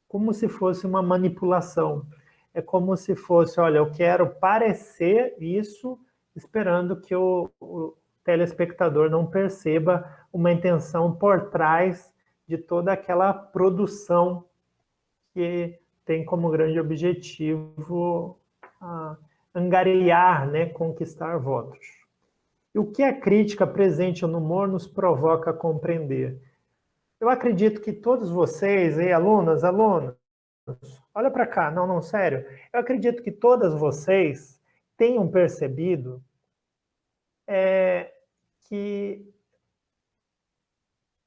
como se fosse uma manipulação. É como se fosse, olha, eu quero parecer isso, esperando que o telespectador não perceba uma intenção por trás de toda aquela produção que tem como grande objetivo angariar, né, conquistar votos. E o que a crítica presente no humor nos provoca a compreender? Eu acredito que todos vocês, alunas, olha para cá, não, sério. Eu acredito que todas vocês tenham percebido que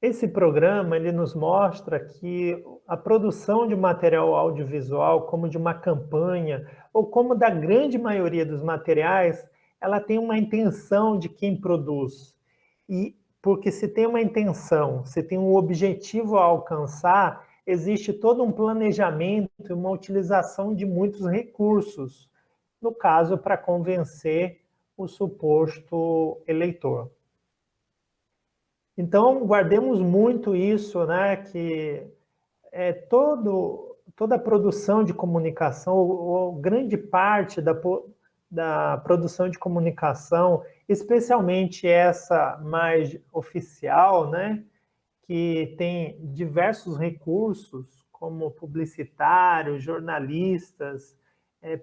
esse programa ele nos mostra que a produção de material audiovisual, como de uma campanha, ou como da grande maioria dos materiais, ela tem uma intenção de quem produz. E porque se tem uma intenção, se tem um objetivo a alcançar, existe todo um planejamento e uma utilização de muitos recursos, no caso, para convencer o suposto eleitor. Então, guardemos muito isso, né, que toda a produção de comunicação, ou grande parte da produção de comunicação, especialmente essa mais oficial, né, que tem diversos recursos, como publicitários, jornalistas,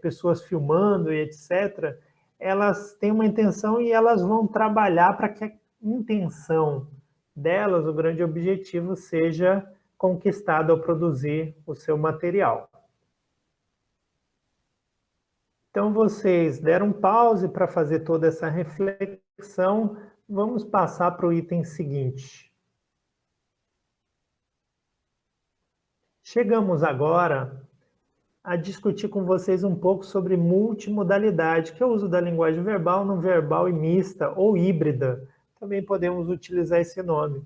pessoas filmando e etc., elas têm uma intenção e elas vão trabalhar para que a intenção delas, o grande objetivo, seja conquistado ao produzir o seu material. Então, vocês deram pause para fazer toda essa reflexão. Vamos passar para o item seguinte. Chegamos agora a discutir com vocês um pouco sobre multimodalidade, que é o uso da linguagem verbal, não verbal e mista ou híbrida. Também podemos utilizar esse nome.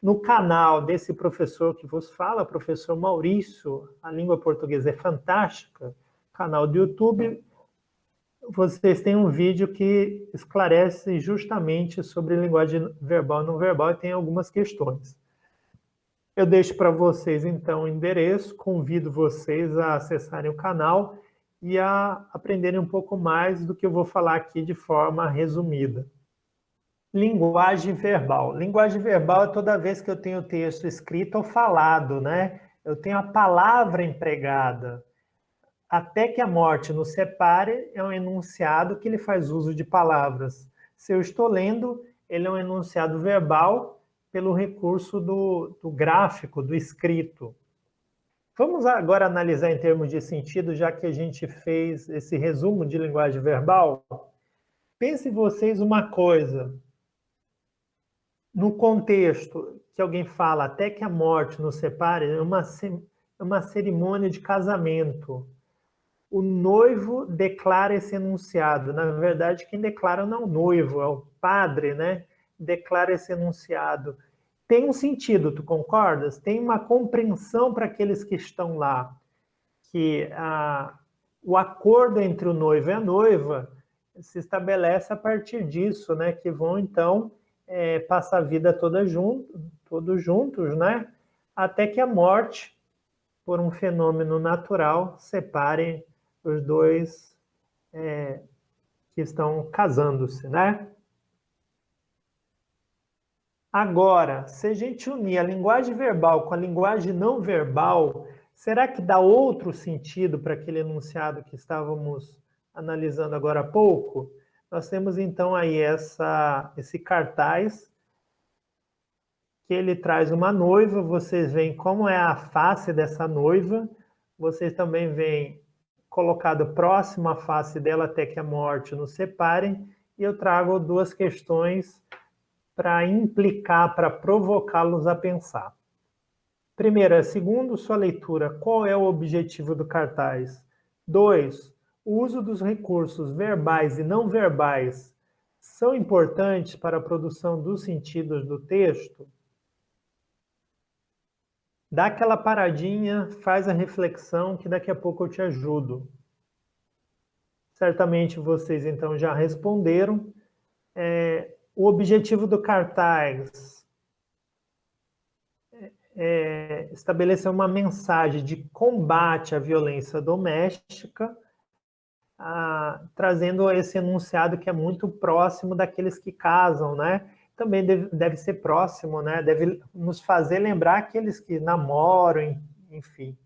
No canal desse professor que vos fala, professor Maurício, a língua portuguesa é fantástica, canal do YouTube, vocês têm um vídeo que esclarece justamente sobre linguagem verbal e não verbal e tem algumas questões. Eu deixo para vocês, então, o endereço, convido vocês a acessarem o canal e a aprenderem um pouco mais do que eu vou falar aqui de forma resumida. Linguagem verbal. Linguagem verbal é toda vez que eu tenho texto escrito ou falado, né? Eu tenho a palavra empregada. Até que a morte nos separe é um enunciado que ele faz uso de palavras. Se eu estou lendo, ele é um enunciado verbal pelo recurso do gráfico, do escrito. Vamos agora analisar em termos de sentido, já que a gente fez esse resumo de linguagem verbal. Pensem vocês uma coisa. No contexto que alguém fala, até que a morte nos separe, é uma cerimônia de casamento. O noivo declara esse enunciado. Na verdade, quem declara não é o noivo, é o padre, né? Declara esse enunciado. Tem um sentido, tu concordas? Tem uma compreensão para aqueles que estão lá, que o acordo entre o noivo e a noiva se estabelece a partir disso, né? Que vão, então, passar a vida todos juntos, né? Até que a morte, por um fenômeno natural, separe os dois que estão casando-se, né? Agora, se a gente unir a linguagem verbal com a linguagem não verbal, será que dá outro sentido para aquele enunciado que estávamos analisando agora há pouco? Nós temos então aí esse cartaz, que ele traz uma noiva, vocês veem como é a face dessa noiva, vocês também veem colocado próximo à face dela até que a morte nos separe, e eu trago duas questões para implicar, para provocá-los a pensar. Primeira, segundo sua leitura, qual é o objetivo do cartaz? 2, o uso dos recursos verbais e não verbais são importantes para a produção dos sentidos do texto? Dá aquela paradinha, faz a reflexão, que daqui a pouco eu te ajudo. Certamente vocês então já responderam. O objetivo do cartaz é estabelecer uma mensagem de combate à violência doméstica, trazendo esse enunciado que é muito próximo daqueles que casam, né? Também deve ser próximo, né? Deve nos fazer lembrar aqueles que namoram, enfim.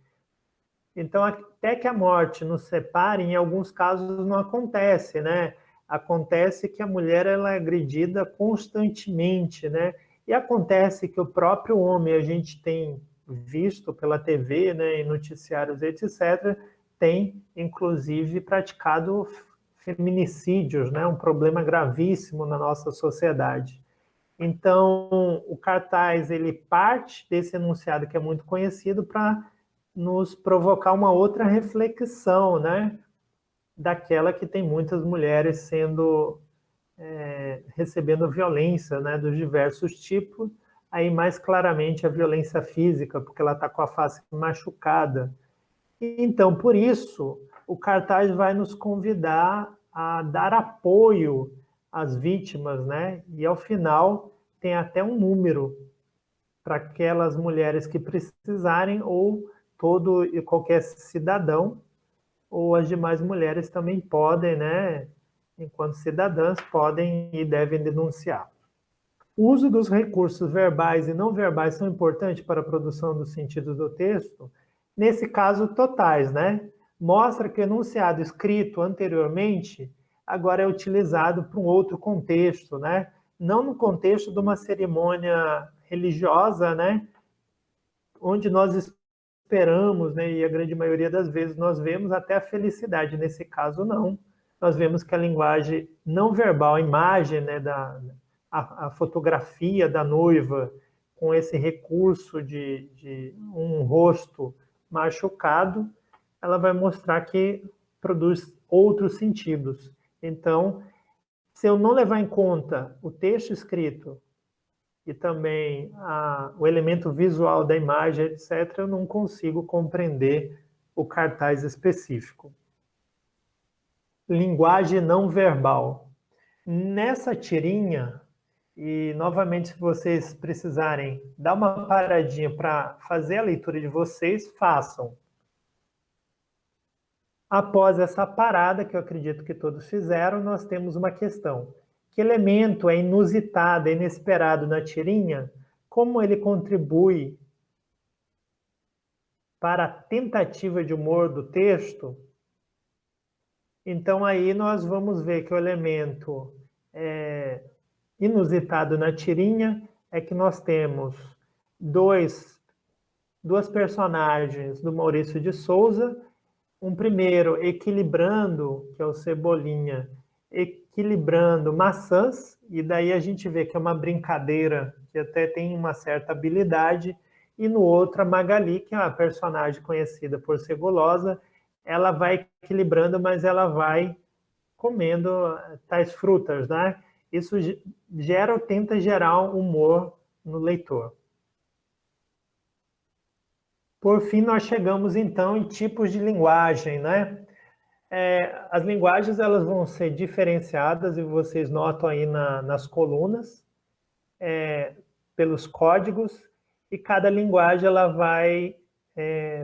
Então, até que a morte nos separe, em alguns casos não acontece, né? Acontece que a mulher ela é agredida constantemente, né? E acontece que o próprio homem, a gente tem visto pela TV, né, em noticiários, etc., tem, inclusive, praticado feminicídios, né? Um problema gravíssimo na nossa sociedade. Então, o cartaz, ele parte desse enunciado que é muito conhecido para nos provocar uma outra reflexão, né? Daquela que tem muitas mulheres recebendo violência, né? Dos diversos tipos, aí mais claramente a violência física, porque ela está com a face machucada. Então, por isso, o cartaz vai nos convidar a dar apoio às vítimas, né? E ao final tem até um número para aquelas mulheres que precisarem, ou todo e qualquer cidadão, ou as demais mulheres também podem, né? Enquanto cidadãs, podem e devem denunciar. O uso dos recursos verbais e não verbais são importantes para a produção dos sentidos do texto? Nesse caso, totais, né? Mostra que o enunciado escrito anteriormente agora é utilizado para um outro contexto, né? Não no contexto de uma cerimônia religiosa, né? Onde nós esperamos, né? E a grande maioria das vezes nós vemos até a felicidade. Nesse caso, não. Nós vemos que a linguagem não verbal, a imagem, né? A fotografia da noiva com esse recurso de um rosto machucado, ela vai mostrar que produz outros sentidos. Então, se eu não levar em conta o texto escrito e também o elemento visual da imagem, etc., eu não consigo compreender o cartaz específico. Linguagem não verbal. Nessa tirinha, e novamente, se vocês precisarem dar uma paradinha para fazer a leitura de vocês, façam. Após essa parada, que eu acredito que todos fizeram, nós temos uma questão. Que elemento é inusitado, é inesperado na tirinha? Como ele contribui para a tentativa de humor do texto? Então, aí nós vamos ver que o elemento inusitado na tirinha é que nós temos duas personagens do Maurício de Souza, um primeiro equilibrando, que é o Cebolinha, equilibrando maçãs, e daí a gente vê que é uma brincadeira que até tem uma certa habilidade, e no outro a Magali, que é uma personagem conhecida por ser gulosa, ela vai equilibrando, mas ela vai comendo tais frutas, né? Isso tenta gerar humor no leitor. Por fim, nós chegamos, então, em tipos de linguagem, né? As linguagens elas vão ser diferenciadas, e vocês notam aí nas colunas, pelos códigos, e cada linguagem ela vai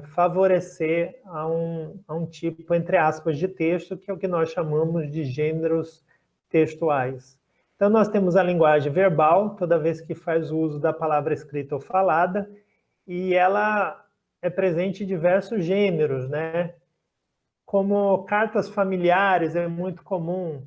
favorecer a um tipo, entre aspas, de texto, que é o que nós chamamos de gêneros textuais. Então, nós temos a linguagem verbal, toda vez que faz uso da palavra escrita ou falada, e ela é presente em diversos gêneros, né? Como cartas familiares, é muito comum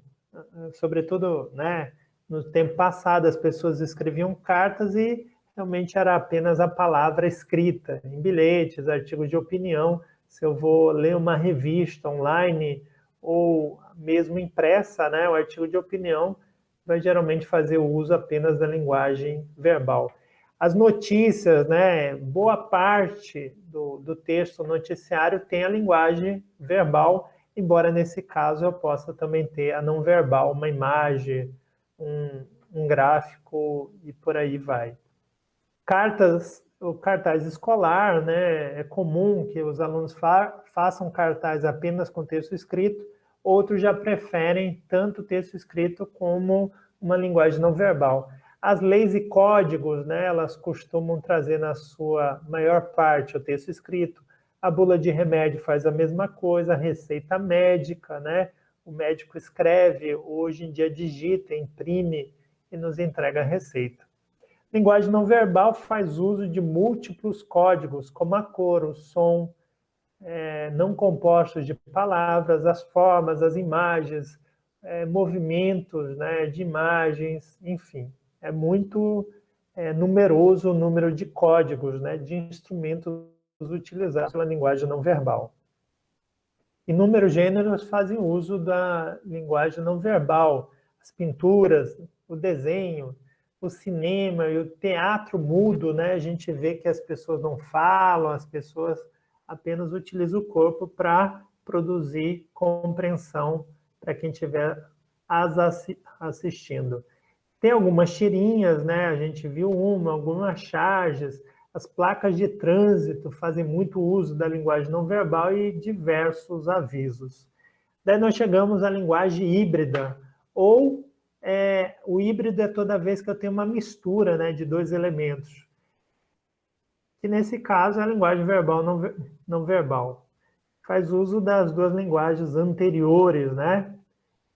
sobretudo, né, no tempo passado, as pessoas escreviam cartas e realmente era apenas a palavra escrita, em bilhetes, artigos de opinião. Se eu vou ler uma revista online ou mesmo impressa, né, o artigo de opinião vai geralmente fazer uso apenas da linguagem verbal. As notícias, né, boa parte do texto noticiário tem a linguagem verbal, embora nesse caso eu possa também ter a não verbal, uma imagem, um gráfico e por aí vai. O cartaz escolar, né, é comum que os alunos façam cartaz apenas com texto escrito, outros já preferem tanto o texto escrito como uma linguagem não verbal. As leis e códigos, né, elas costumam trazer na sua maior parte o texto escrito. A bula de remédio faz a mesma coisa, a receita médica, né, o médico escreve, hoje em dia digita, imprime e nos entrega a receita. Linguagem não verbal faz uso de múltiplos códigos, como a cor, o som, não compostos de palavras, as formas, as imagens, movimentos, né, de imagens, enfim. É muito numeroso o número de códigos, né, de instrumentos utilizados pela linguagem não verbal. Inúmeros gêneros fazem uso da linguagem não verbal. As pinturas, o desenho, o cinema e o teatro mudo, né, a gente vê que as pessoas não falam, as pessoas apenas utilizam o corpo para produzir compreensão para quem estiver assistindo. Tem algumas tirinhas, né? A gente viu algumas charges, as placas de trânsito fazem muito uso da linguagem não verbal e diversos avisos. Daí nós chegamos à linguagem híbrida, ou o híbrido é toda vez que eu tenho uma mistura, né, de dois elementos. Que nesse caso é a linguagem verbal não verbal. Faz uso das duas linguagens anteriores, né?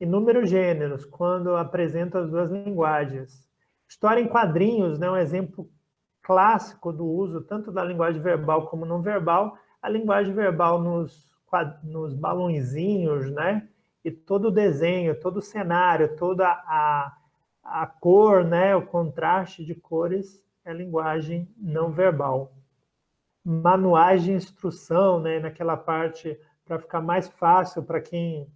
Inúmeros gêneros, quando apresento as duas linguagens. História em quadrinhos, né, um exemplo clássico do uso tanto da linguagem verbal como não verbal. A linguagem verbal nos balõezinhos, né? E todo o desenho, todo o cenário, toda a cor, né, o contraste de cores é linguagem não verbal. Manuais de instrução, né, naquela parte para ficar mais fácil para quem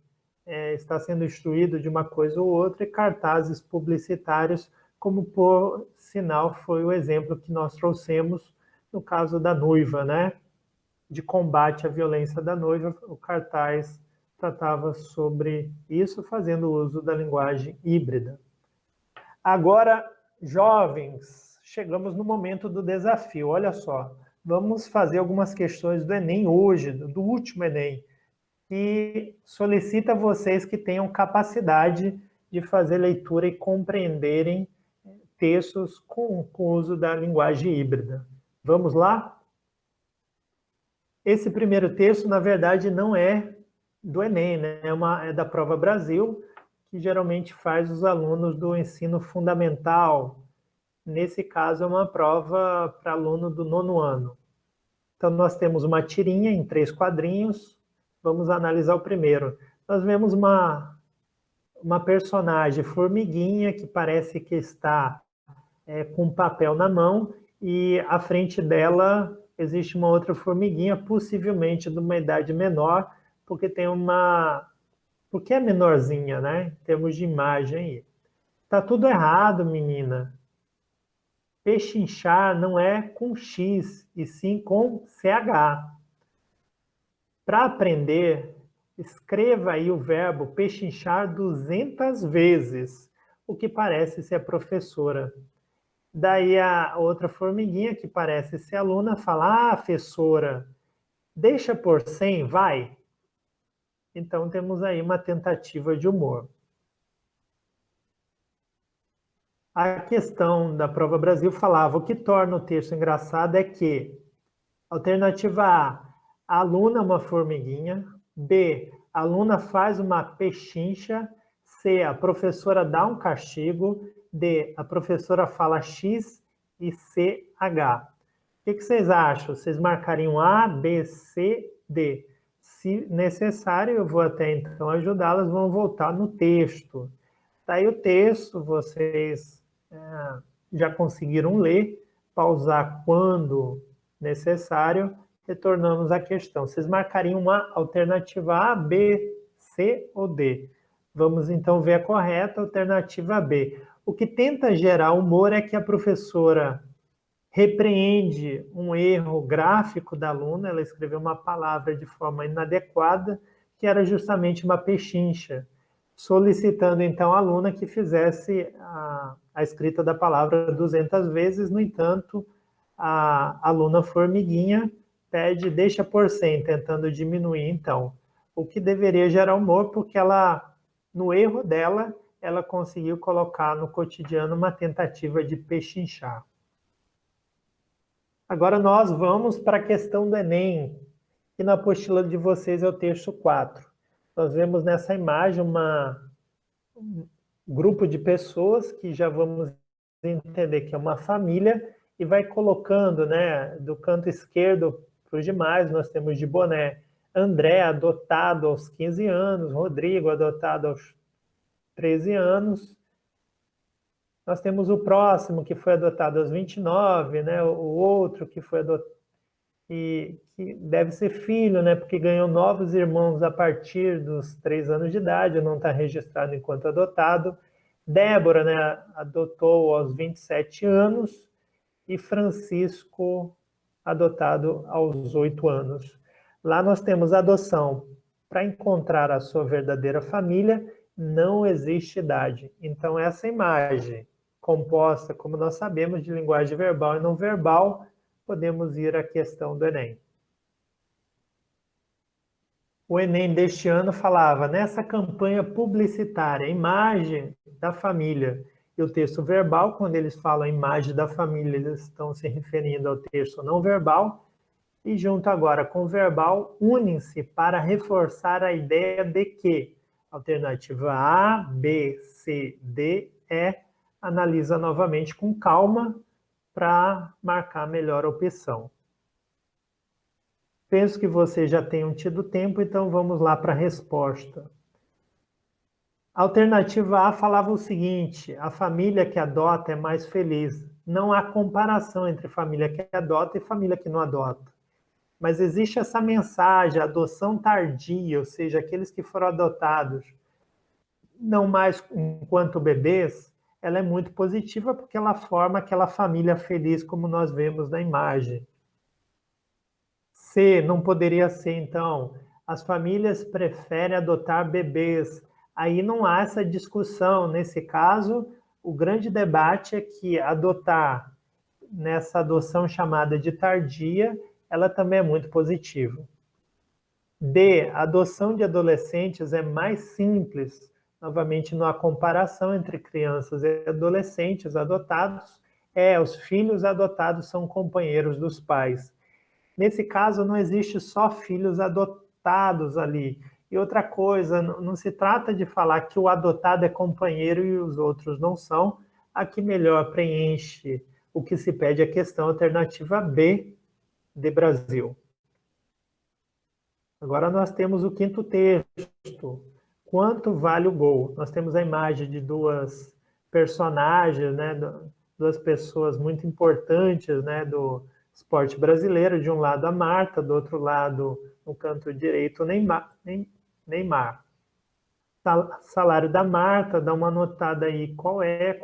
está sendo instruído de uma coisa ou outra, e cartazes publicitários, como por sinal foi o exemplo que nós trouxemos no caso da noiva, né? De combate à violência da noiva, o cartaz tratava sobre isso, fazendo uso da linguagem híbrida. Agora, jovens, chegamos no momento do desafio. Olha só, vamos fazer algumas questões do Enem hoje, do último Enem, que solicita a vocês que tenham capacidade de fazer leitura e compreenderem textos com o uso da linguagem híbrida. Vamos lá? Esse primeiro texto, na verdade, não é do Enem, né? É da Prova Brasil, que geralmente faz os alunos do ensino fundamental. Nesse caso, é uma prova para aluno do 9º ano. Então, nós temos uma tirinha em 3 quadrinhos. Vamos analisar o primeiro. Nós vemos uma personagem formiguinha que parece que está com um papel na mão e à frente dela existe uma outra formiguinha, possivelmente de uma idade menor, porque porque é menorzinha, né? Em termos de imagem aí. Tá tudo errado, menina. Pechinchar não é com X, e sim com CH. Para aprender, escreva aí o verbo pechinchar 200 vezes, o que parece ser a professora. Daí a outra formiguinha, que parece ser aluna, fala, professora, deixa por 100, vai. Então, temos aí uma tentativa de humor. A questão da Prova Brasil falava, o que torna o texto engraçado é que, alternativa A aluna é uma formiguinha, B, a aluna faz uma pechincha, C, a professora dá um castigo, D, a professora fala X e CH. O que vocês acham? Vocês marcariam A, B, C, D? Se necessário, eu vou até então ajudá-las, vão voltar no texto. Tá aí o texto, vocês já conseguiram ler, pausar quando necessário, retornamos à questão. Vocês marcariam uma alternativa A, B, C ou D? Vamos então ver a correta, alternativa B. O que tenta gerar humor é que a professora repreende um erro gráfico da aluna, ela escreveu uma palavra de forma inadequada, que era justamente uma pechincha, solicitando então à aluna que fizesse a escrita da palavra 200 vezes, no entanto, a aluna formiguinha pede deixa por 100, tentando diminuir então, o que deveria gerar humor, porque ela, no erro dela, ela conseguiu colocar no cotidiano uma tentativa de pechinchar. Agora nós vamos para a questão do Enem, que na apostila de vocês é o texto 4. Nós vemos nessa imagem um grupo de pessoas que já vamos entender que é uma família e vai colocando, né, do canto esquerdo para os demais, nós temos de boné André, adotado aos 15 anos, Rodrigo, adotado aos 13 anos. Nós temos o próximo, que foi adotado aos 29, né? O outro que foi adotado, e que deve ser filho, né? Porque ganhou novos irmãos a partir dos 3 anos de idade, não está registrado enquanto adotado. Débora, né? Adotou aos 27 anos, e Francisco, adotado aos 8 anos. Lá nós temos a adoção. Para encontrar a sua verdadeira família, não existe idade. Então, essa imagem, composta, como nós sabemos, de linguagem verbal e não verbal, podemos ir à questão do Enem. O Enem deste ano falava, nessa campanha publicitária, imagem da família. E o texto verbal, quando eles falam imagem da família, eles estão se referindo ao texto não verbal. E junto agora com o verbal, unem-se para reforçar a ideia de que alternativa A, B, C, D, E, analisa novamente com calma para marcar a melhor opção. Penso que vocês já tenham tido tempo, então vamos lá para a resposta. A alternativa A falava o seguinte, a família que adota é mais feliz. Não há comparação entre família que adota e família que não adota. Mas existe essa mensagem, adoção tardia, ou seja, aqueles que foram adotados não mais enquanto bebês, ela é muito positiva porque ela forma aquela família feliz como nós vemos na imagem. C, não poderia ser, então, as famílias preferem adotar bebês. Aí não há essa discussão. Nesse caso, o grande debate é que adotar, nessa adoção chamada de tardia, ela também é muito positiva. D, a adoção de adolescentes é mais simples. Novamente, não há comparação entre crianças e adolescentes adotados. Os filhos adotados são companheiros dos pais. Nesse caso, não existe só filhos adotados ali. E outra coisa, não se trata de falar que o adotado é companheiro e os outros não são. Aqui melhor preenche o que se pede a questão alternativa B, de Brasil. Agora nós temos o quinto texto. Quanto vale o gol? Nós temos a imagem de duas personagens, né, duas pessoas muito importantes, né, do esporte brasileiro. De um lado a Marta, do outro lado, no canto direito, Neymar. Salário da Marta, dá uma notada aí qual é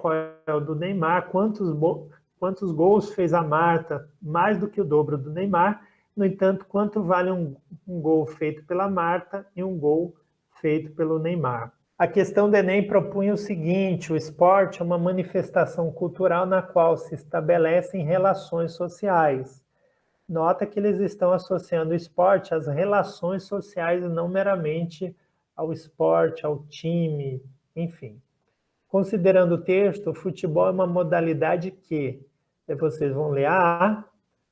o do Neymar, quantos gols fez a Marta, mais do que o dobro do Neymar. No entanto, quanto vale um gol feito pela Marta e um gol feito pelo Neymar? A questão do Enem propunha o seguinte, o esporte é uma manifestação cultural na qual se estabelecem relações sociais. Nota que eles estão associando o esporte às relações sociais e não meramente ao esporte, ao time, enfim. Considerando o texto, o futebol é uma modalidade que vocês vão ler a A,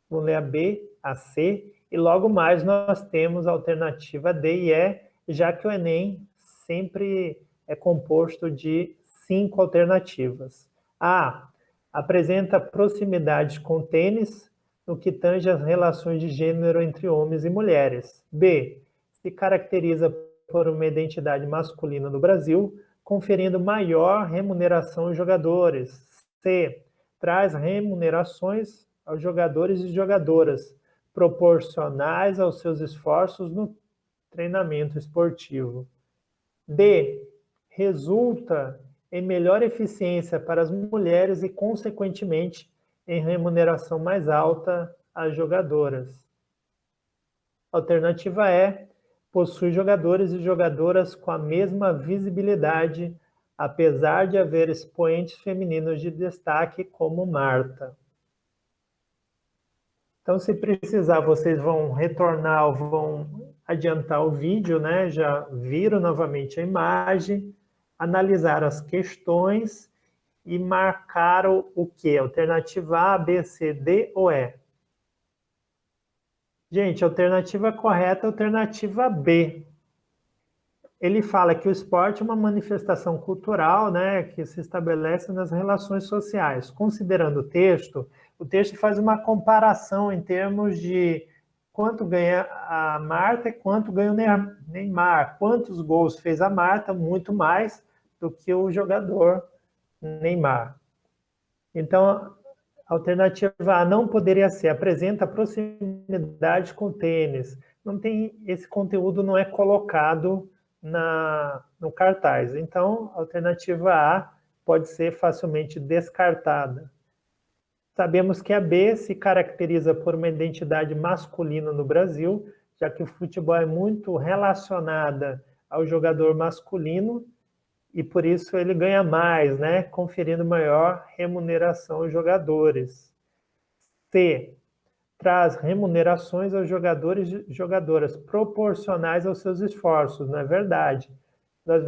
vão ler a B, a C, e logo mais nós temos a alternativa D e E, já que o Enem sempre é composto de 5 alternativas. A, apresenta proximidades com o tênis, no que tange as relações de gênero entre homens e mulheres. B, se caracteriza por uma identidade masculina no Brasil, conferindo maior remuneração aos jogadores. C. Traz remunerações aos jogadores e jogadoras, proporcionais aos seus esforços no treinamento esportivo. D. Resulta em melhor eficiência para as mulheres e, consequentemente, em remuneração mais alta às jogadoras. Alternativa E. Possui jogadores e jogadoras com a mesma visibilidade, apesar de haver expoentes femininos de destaque como Marta. Então, se precisar, vocês vão retornar ou vão adiantar o vídeo, né? Já viram novamente a imagem, analisar as questões e marcar o que? Alternativa A, B, C, D ou E? Gente, a alternativa correta é a alternativa B. Ele fala que o esporte é uma manifestação cultural, né, que se estabelece nas relações sociais. Considerando o texto faz uma comparação em termos de quanto ganha a Marta e quanto ganha o Neymar. Quantos gols fez a Marta? Muito mais do que o jogador Neymar. Então, a alternativa A não poderia ser, apresenta proximidade com o tênis. Não tem, esse conteúdo não é colocado no cartaz. Então, a alternativa A pode ser facilmente descartada. Sabemos que a B se caracteriza por uma identidade masculina no Brasil, já que o futebol é muito relacionado ao jogador masculino, e por isso ele ganha mais, né? Conferindo maior remuneração aos jogadores. C. Traz remunerações aos jogadores e jogadoras proporcionais aos seus esforços. Não é verdade? Nós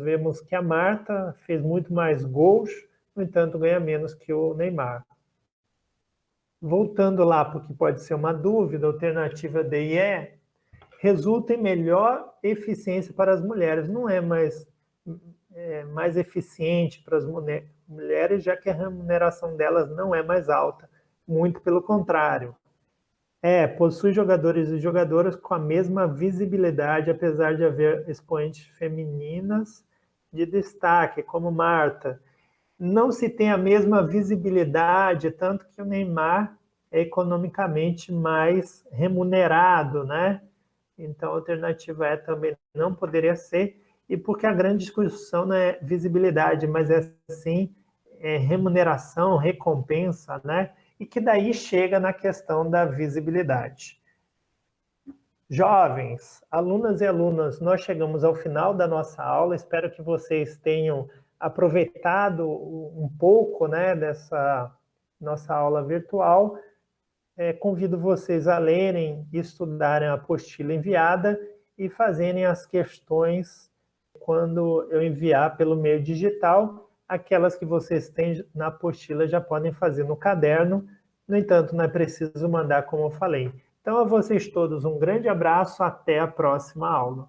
vemos que a Marta fez muito mais gols, no entanto ganha menos que o Neymar. Voltando lá, porque pode ser uma dúvida, a alternativa D e E, resulta em melhor eficiência para as mulheres. Não é mais eficiente para as mulheres, já que a remuneração delas não é mais alta. Muito pelo contrário. Possui jogadores e jogadoras com a mesma visibilidade, apesar de haver expoentes femininas de destaque, como Marta. Não se tem a mesma visibilidade, tanto que o Neymar é economicamente mais remunerado, né? Então, a alternativa E também não poderia ser, e porque a grande discussão não é visibilidade, mas é sim remuneração, recompensa, né? E que daí chega na questão da visibilidade. Jovens, alunas e alunas, nós chegamos ao final da nossa aula. Espero que vocês tenham aproveitado um pouco, né, dessa nossa aula virtual. Convido vocês a lerem e estudarem a apostila enviada e fazerem as questões quando eu enviar pelo meio digital. Aquelas que vocês têm na apostila já podem fazer no caderno. No entanto, não é preciso mandar como eu falei. Então, a vocês todos um grande abraço. Até a próxima aula.